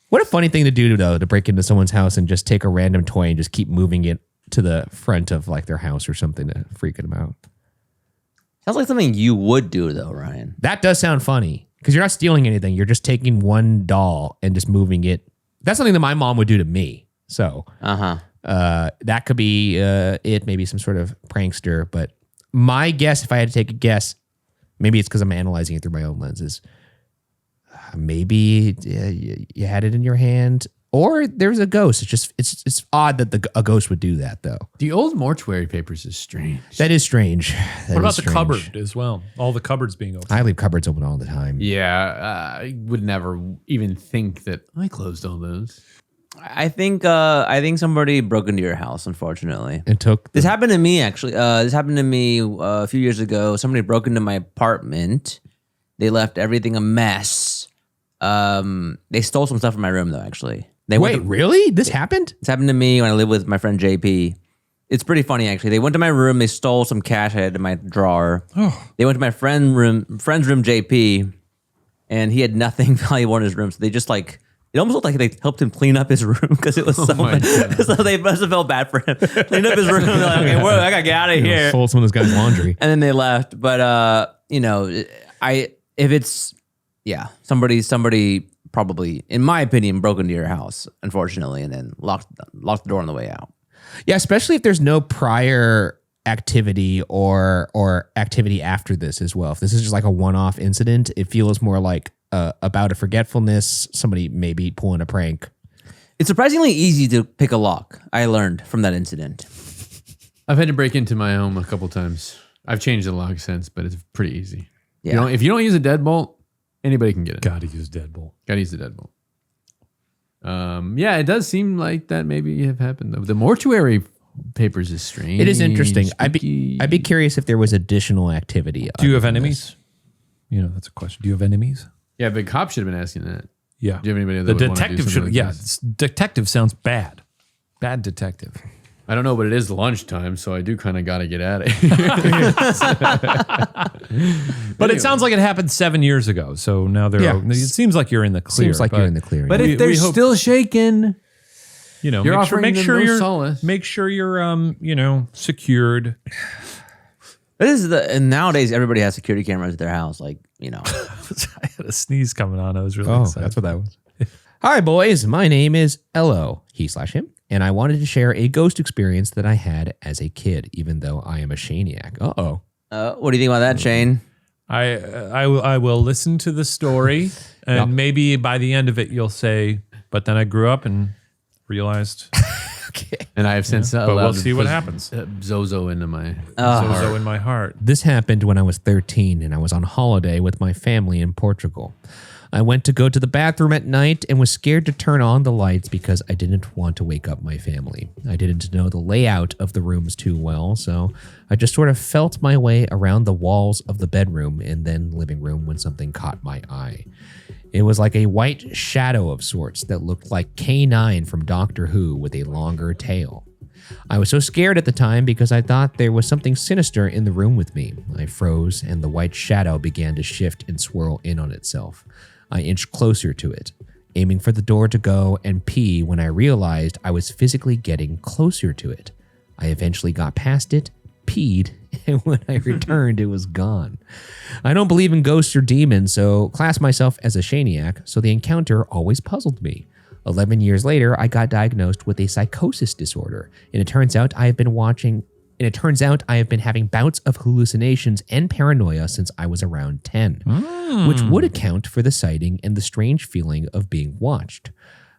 What a funny thing to do, though, to break into someone's house and just take a random toy and just keep moving it to the front of their house or something to freak them out. Sounds like something you would do, though, Ryan. That does sound funny because you're not stealing anything. You're just taking one doll and just moving it. That's something that my mom would do to me. So that could be it, maybe some sort of prankster. But my guess, if I had to take a guess, maybe it's because I'm analyzing it through my own lenses. Maybe you had it in your hand, or there's a ghost. It's odd that a ghost would do that, though. The old mortuary papers is strange. That is strange. What about the cupboard as well? All the cupboards being open. I leave cupboards open all the time. Yeah, I would never even think that I closed all those. I think somebody broke into your house, unfortunately. And took This happened to me, actually. This happened to me a few years ago. Somebody broke into my apartment. They left everything a mess. They stole some stuff from my room, though, actually. Wait, really? This happened? This happened to me when I lived with my friend JP. It's pretty funny, actually. They went to my room. They stole some cash I had in my drawer. They went to my friend's room, JP, and he had nothing valuable in his room. So they just it almost looked like they helped him clean up his room because it was so bad. So they must have felt bad for him. Cleaned up his room. They're like, okay, I gotta get out of here. Stole some of this guy's laundry. And then they left. But somebody probably, in my opinion, broke into your house, unfortunately, and then locked the door on the way out. Yeah, especially if there's no prior activity or activity after this as well. If this is just a one-off incident, it feels more like about a forgetfulness, somebody maybe pulling a prank. It's surprisingly easy to pick a lock, I learned from that incident. I've had to break into my home a couple times. I've changed the lock since, but it's pretty easy. Yeah. If you don't use a deadbolt, anybody can get it. Gotta use deadbolt. Gotta use the deadbolt. Yeah, it does seem like that maybe have happened though. The mortuary papers is strange. It is interesting. I'd spooky. be curious if there was additional activity. Do you have other than enemies? That's a question. Do you have enemies? Yeah, the cop should have been asking that. Yeah. Do you have anybody that The would wanna do detective something should. like Yeah, this? detective sounds bad. Bad detective. I don't know, but it is lunchtime, so I do kind of got to get at it. But it sounds like it happened 7 years ago. So now it seems like you're in the clear. Seems like you're in the clear. But yeah. if they're still shaking, you're you're make sure, offering make them sure no you're solace. make sure you're secured. This is and nowadays everybody has security cameras at their house. Like, I had a sneeze coming on. I was really Oh, excited. that's what that was. Hi, boys. My name is Elo, he/him, and I wanted to share a ghost experience that I had as a kid, even though I am a Shaniac. Uh-oh. what do you think about that, Shane? I will listen to the story, and maybe by the end of it, you'll say, "But then I grew up and realized." Okay. And I have since But allowed we'll to see what put happens. Zozo into my Zozo in my heart. This happened when I was 13 and I was on holiday with my family in Portugal. I went to go to the bathroom at night and was scared to turn on the lights because I didn't want to wake up my family. I didn't know the layout of the rooms too well, so I just sort of felt my way around the walls of the bedroom and then living room when something caught my eye. It was like a white shadow of sorts that looked like K9 from Doctor Who with a longer tail. I was so scared at the time because I thought there was something sinister in the room with me. I froze and the white shadow began to shift and swirl in on itself. I inched closer to it, aiming for the door to go and pee when I realized I was physically getting closer to it. I eventually got past it, peed, and when I returned, it was gone. I don't believe in ghosts or demons, so class myself as a Shaniac, so the encounter always puzzled me. 11 years later, I got diagnosed with a psychosis disorder, and it turns out I have been having bouts of hallucinations and paranoia since I was around 10, which would account for the sighting and the strange feeling of being watched.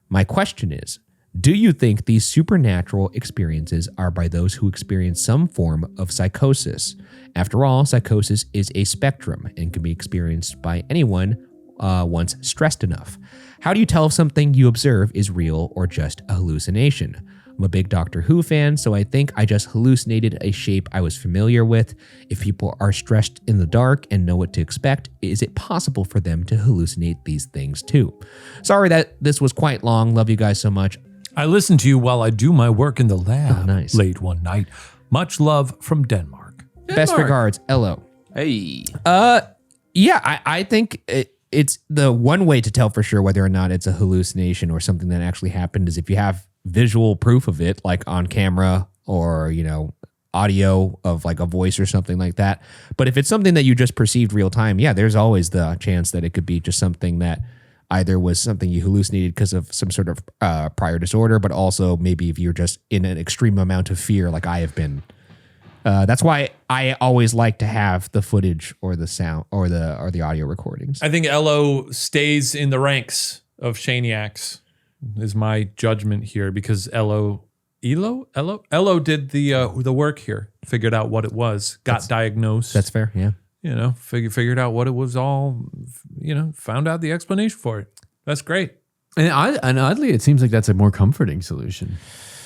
My question is, do you think these supernatural experiences are by those who experience some form of psychosis? After all, psychosis is a spectrum and can be experienced by anyone once stressed enough. How do you tell if something you observe is real or just a hallucination? I'm a big Doctor Who fan, so I think I just hallucinated a shape I was familiar with. If people are stressed in the dark and know what to expect, is it possible for them to hallucinate these things too? Sorry that this was quite long. Love you guys so much. I listen to you while I do my work in the lab nice. late one night. Much love from Denmark. Best regards, Elo. Hey. Yeah, I think it's the one way to tell for sure whether or not it's a hallucination or something that actually happened is if you have visual proof of it, like on camera or, audio of like a voice or something like that. But if it's something that you just perceived real time, yeah, there's always the chance that it could be just something that either was something you hallucinated because of some sort of prior disorder, but also maybe if you're just in an extreme amount of fear like I have been. That's why I always like to have the footage or the sound or the audio recordings. I think Elo stays in the ranks of Shaniacs is my judgment here because Elo did the work here, figured out what it was, got diagnosed. That's fair, yeah. Figured out what it was all, found out the explanation for it. That's great. And oddly, it seems like that's a more comforting solution.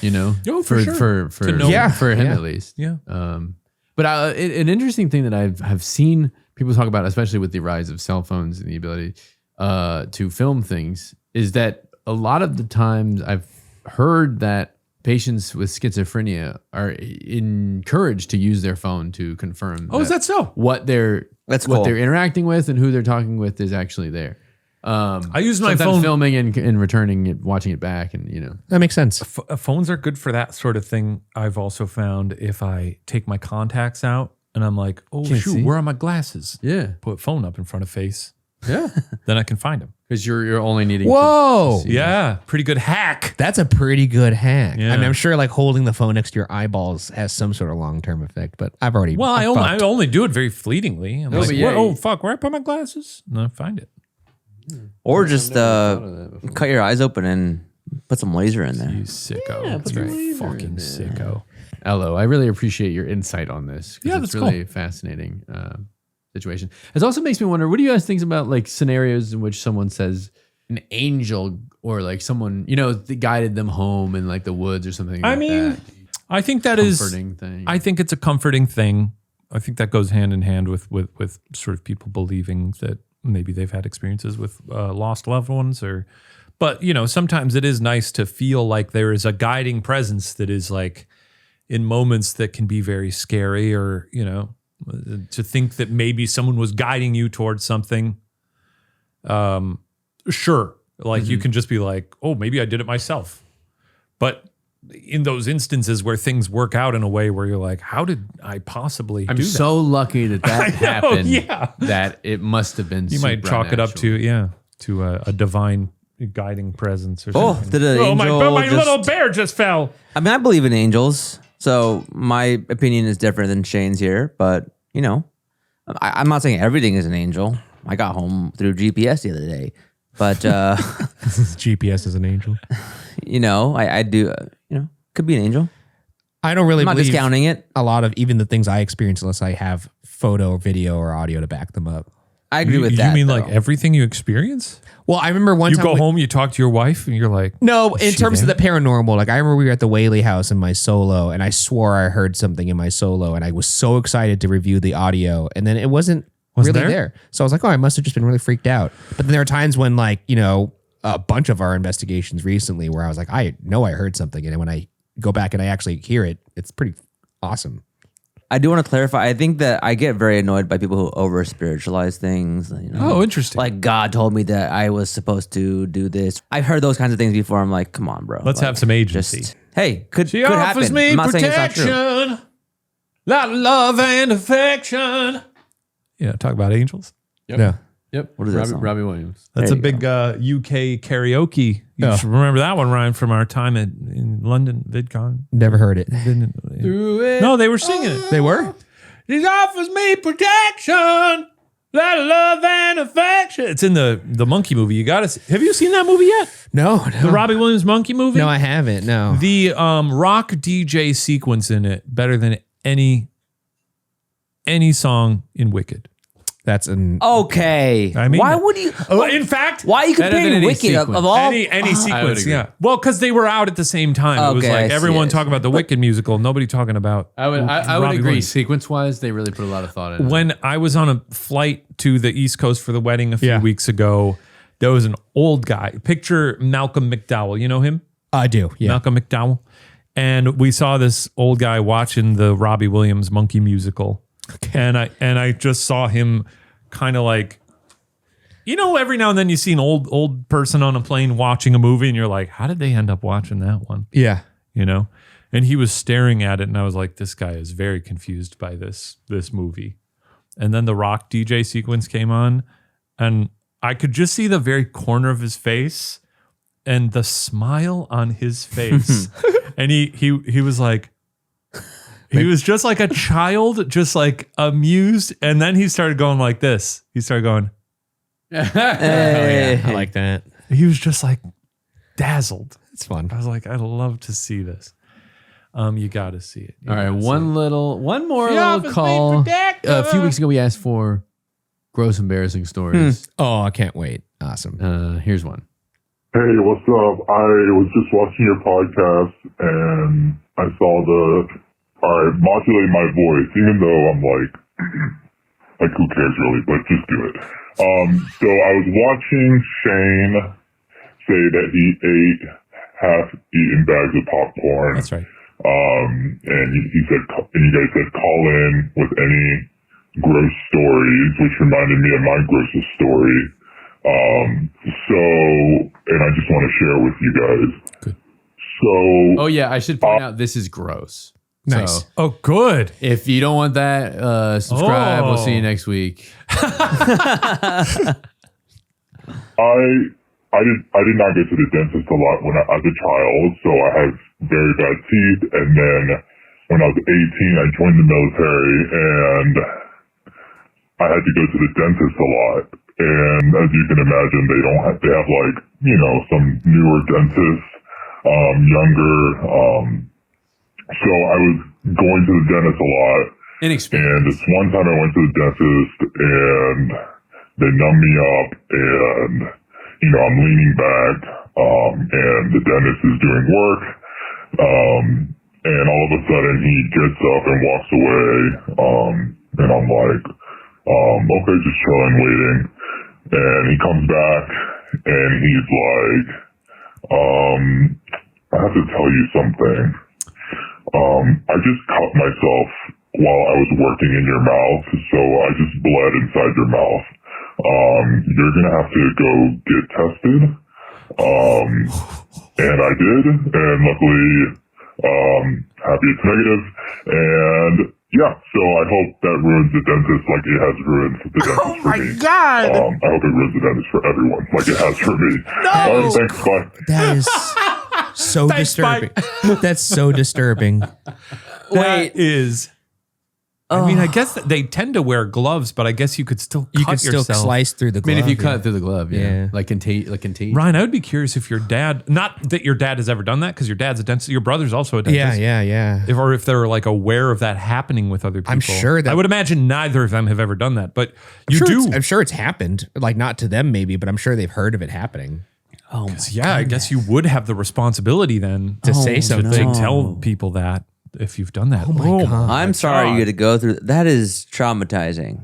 Oh, for sure. For To know. for him at least. Yeah. But an interesting thing that I've seen people talk about, especially with the rise of cell phones and the ability to film things, is that a lot of the times I've heard that patients with schizophrenia are encouraged to use their phone to confirm. Oh, is that so? What they're cool. interacting with and who they're talking with is actually there. I use my Sometimes phone. filming and returning it, watching it back, and That makes sense. Phones are good for that sort of thing. I've also found if I take my contacts out and I'm like, oh, Can't shoot, see. where are my glasses? yeah, Put phone up in front of face. yeah, Then I can find them. because you're only needing. Whoa. To see. Yeah. Pretty good hack. That's a pretty good hack. Yeah. I mean, I'm sure like holding the phone next to your eyeballs has some sort of long-term effect, but I've already. Well, I only do it very fleetingly. I'm No, like, but yeah, oh, fuck, where I put my glasses? And I find it. Or just cut your eyes open and put some laser in there. You sicko. Yeah, That's put right. some laser Fucking in there. sicko. Elo, I really appreciate your insight on this. 'Cause Yeah, it's that's really fascinating situation. It also makes me wonder, what do you guys think about like scenarios in which someone says an angel or like someone, that guided them home in like the woods or something I like mean, that? I think that is. Comforting thing. I think it's a comforting thing. I think that goes hand in hand with sort of people believing that maybe they've had experiences with lost loved ones but sometimes it is nice to feel like there is a guiding presence that is like, in moments that can be very scary, or, you know, to think that maybe someone was guiding you towards something. Sure. Like you can just be like, oh, maybe I did it myself. But in those instances where things work out in a way where you're like, how did I possibly do that? I'm so lucky that happened. Yeah. That it must have been. You might chalk it up to a divine guiding presence or Oh, something. did an angel my just- little bear just fell. I mean, I believe in angels, so my opinion is different than Shane's here. But you know, I'm not saying everything is an angel. I got home through GPS the other day, but GPS is an angel. you know, I do. You know, could be an angel. I don't really I'm not believe discounting it. a lot of even the things I experience unless I have photo, video, or audio to back them up. I agree with that. You mean though. like everything you experience? Well, I remember one You time go home, you talk to your wife, and you're like, No, in she terms of there? the paranormal, like I remember we were at the Whaley house in my solo, and I swore I heard something in my solo, and I was so excited to review the audio, and then it wasn't Wasn't really there? there. So I was like, oh, I must have just been really freaked out. But then there are times when, like, you know, a bunch of our investigations recently where I was like, I know I heard something, and then when I go back and I actually hear it, it's pretty awesome. I do want to clarify. I think that I get very annoyed by people who over spiritualize things. You know? oh, interesting. Like God told me that I was supposed to do this. I've heard those kinds of things before. I'm like, come on, bro. Let's Like, have some agency. just- hey, could She could offers happen. me I'm not saying it's not true. protection, lot of love and affection. Yeah, talk about angels. Yeah. Yep. What is that song? Robbie Williams. That's There a you big UK karaoke. You Oh. should remember that one, Ryan, from our time in London, VidCon. Never heard it. No, they were singing it. They were? He offers me protection, lot of love and affection. It's in the Monkey movie. You got to. Have you seen that movie yet? No. The Robbie Williams Monkey movie. No, I haven't. No. The rock DJ sequence in it better than any song in Wicked. That's an. Okay. I mean why that. would you? In fact, Why are you Better than comparing any Wicked of sequence. all? any I would sequence, agree. yeah. Well, because they were out at the same time. It was Okay, I like see, everyone I see. talking about the Wicked musical, nobody talking about. I would Robbie agree. Williams. Sequence wise, they really put a lot of thought in it. When I was on a flight to the East Coast for the wedding a few Yeah. weeks ago, there was an old guy. Picture Malcolm McDowell. You know him? I do. Yeah. Malcolm McDowell. And we saw this old guy watching the Robbie Williams Monkey musical. And I just saw him kind of like, you know, every now and then you see an old person on a plane watching a movie and you're like, how did they end up watching that one? Yeah. You know? And he was staring at it and I was like, this guy is very confused by this movie. And then the rock DJ sequence came on and I could just see the very corner of his face and the smile on his face. And he was like, he was just like a child, just like amused. And then he started going like this. He started going, Hey. I like that. he was just like dazzled. It's fun. I was like, I'd love to see this. You got to see it. You All right, gotta see one more Yeah, little it's call. made for Dak, A few weeks ago, we asked for gross, embarrassing stories. Oh, I can't wait. Awesome. Here's one. Hey, what's up? I was just watching your podcast and I saw I modulated my voice, even though I'm like who cares really, but just do it. So I was watching Shane say that he ate half-eaten bags of popcorn. That's right. And he said, and you guys said call in with any gross stories, which reminded me of my grossest story. And I just want to share with you guys. Good. So, Oh yeah, I should point out this is gross. Nice. So Oh, good. if you don't want that, subscribe. We'll see you Oh. next week. I did not go to the dentist a lot as a child, so I have very bad teeth. And then when I was 18, I joined the military, and I had to go to the dentist a lot. And as you can imagine, they have like, you know, some newer dentists, younger. So I was going to the dentist a lot. Inexperienced. And this one time I went to the dentist and they numbed me up and, you know, I'm leaning back, and the dentist is doing work. And all of a sudden he gets up and walks away. And I'm like, okay, just chilling, waiting. And he comes back and he's like, I have to tell you something. I just cut myself while I was working in your mouth, so I just bled inside your mouth. You're gonna have to go get tested. And I did, and luckily, happy it's negative. And yeah, so I hope that ruins the dentist like it has ruined the dentist for me. God. I hope it ruins the dentist for everyone like it has for me. No! Thanks, bye. That is so disturbing. That's so disturbing. That is. I mean, I guess that they tend to wear gloves, but I guess you could still cut Still yourself. slice through the I glove. mean, if you cut through the glove, Yeah. like contagion. Ryan, I would be curious if your dad, not that your dad has ever done that, because your dad's a dentist, your brother's also a dentist. Yeah. Or if they're like aware of that happening with other people. I'm sure that- I would imagine neither of them have ever done that, but I'm sure it's happened. Like not to them maybe, but I'm sure they've heard of it happening. Oh my Yeah, I guess you would have the responsibility then To say something. to tell people that if you've done that. Oh my God. I'm sorry you had to go through that. Is traumatizing.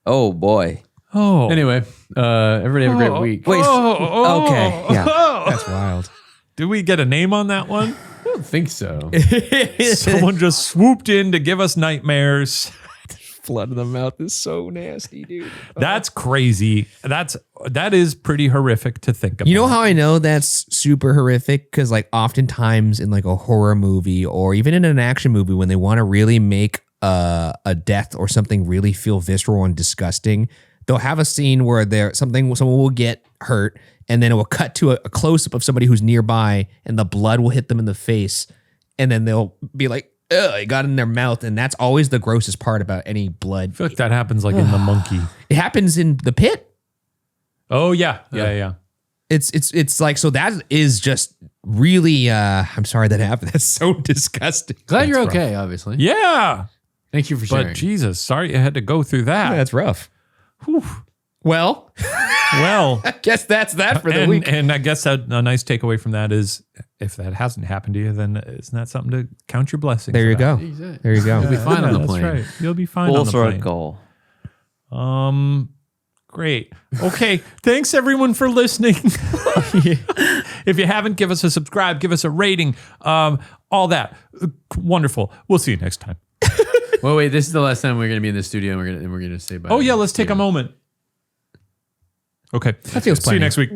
Oh boy. Oh. Anyway, everybody have a great week. Wait. Okay. Yeah. That's wild. Did we get a name on that one? I don't think so. Someone just swooped in to give us nightmares. Blood in the mouth is so nasty, dude. That's crazy. That is pretty horrific to think about. You know how I know that's super horrific? Because like oftentimes in like a horror movie or even in an action movie, when they want to really make a death or something really feel visceral and disgusting, they'll have a scene where someone will get hurt, and then it will cut to a close up of somebody who's nearby, and the blood will hit them in the face, and then they'll be like, "Ugh, it got in their mouth," and that's always the grossest part about any blood. I feel like that happens like in The Monkey. It happens in the pit. Oh yeah. Yeah. It's like, so that is just really I'm sorry that happened. That's so disgusting. Glad you're That's okay, obviously. Yeah. Thank you for sharing. But Jesus, sorry you had to go through that. rough. That's rough. Well, Well, I guess that's that for the week. And I guess a nice takeaway from that is if that hasn't happened to you, then isn't that something to count your blessings? There you about? go. Exactly. There you go. You'll be fine on the That's plane. right. You'll be fine Full on the plane. circle. Great. Okay. Thanks everyone for listening. If you haven't, give us a subscribe, give us a rating, all that. Wonderful. We'll see you next time. Well, wait. This is the last time we're going to be in the studio, and we're going to say bye. Oh yeah, let's take a moment. Okay. That feels See you plenty. next week.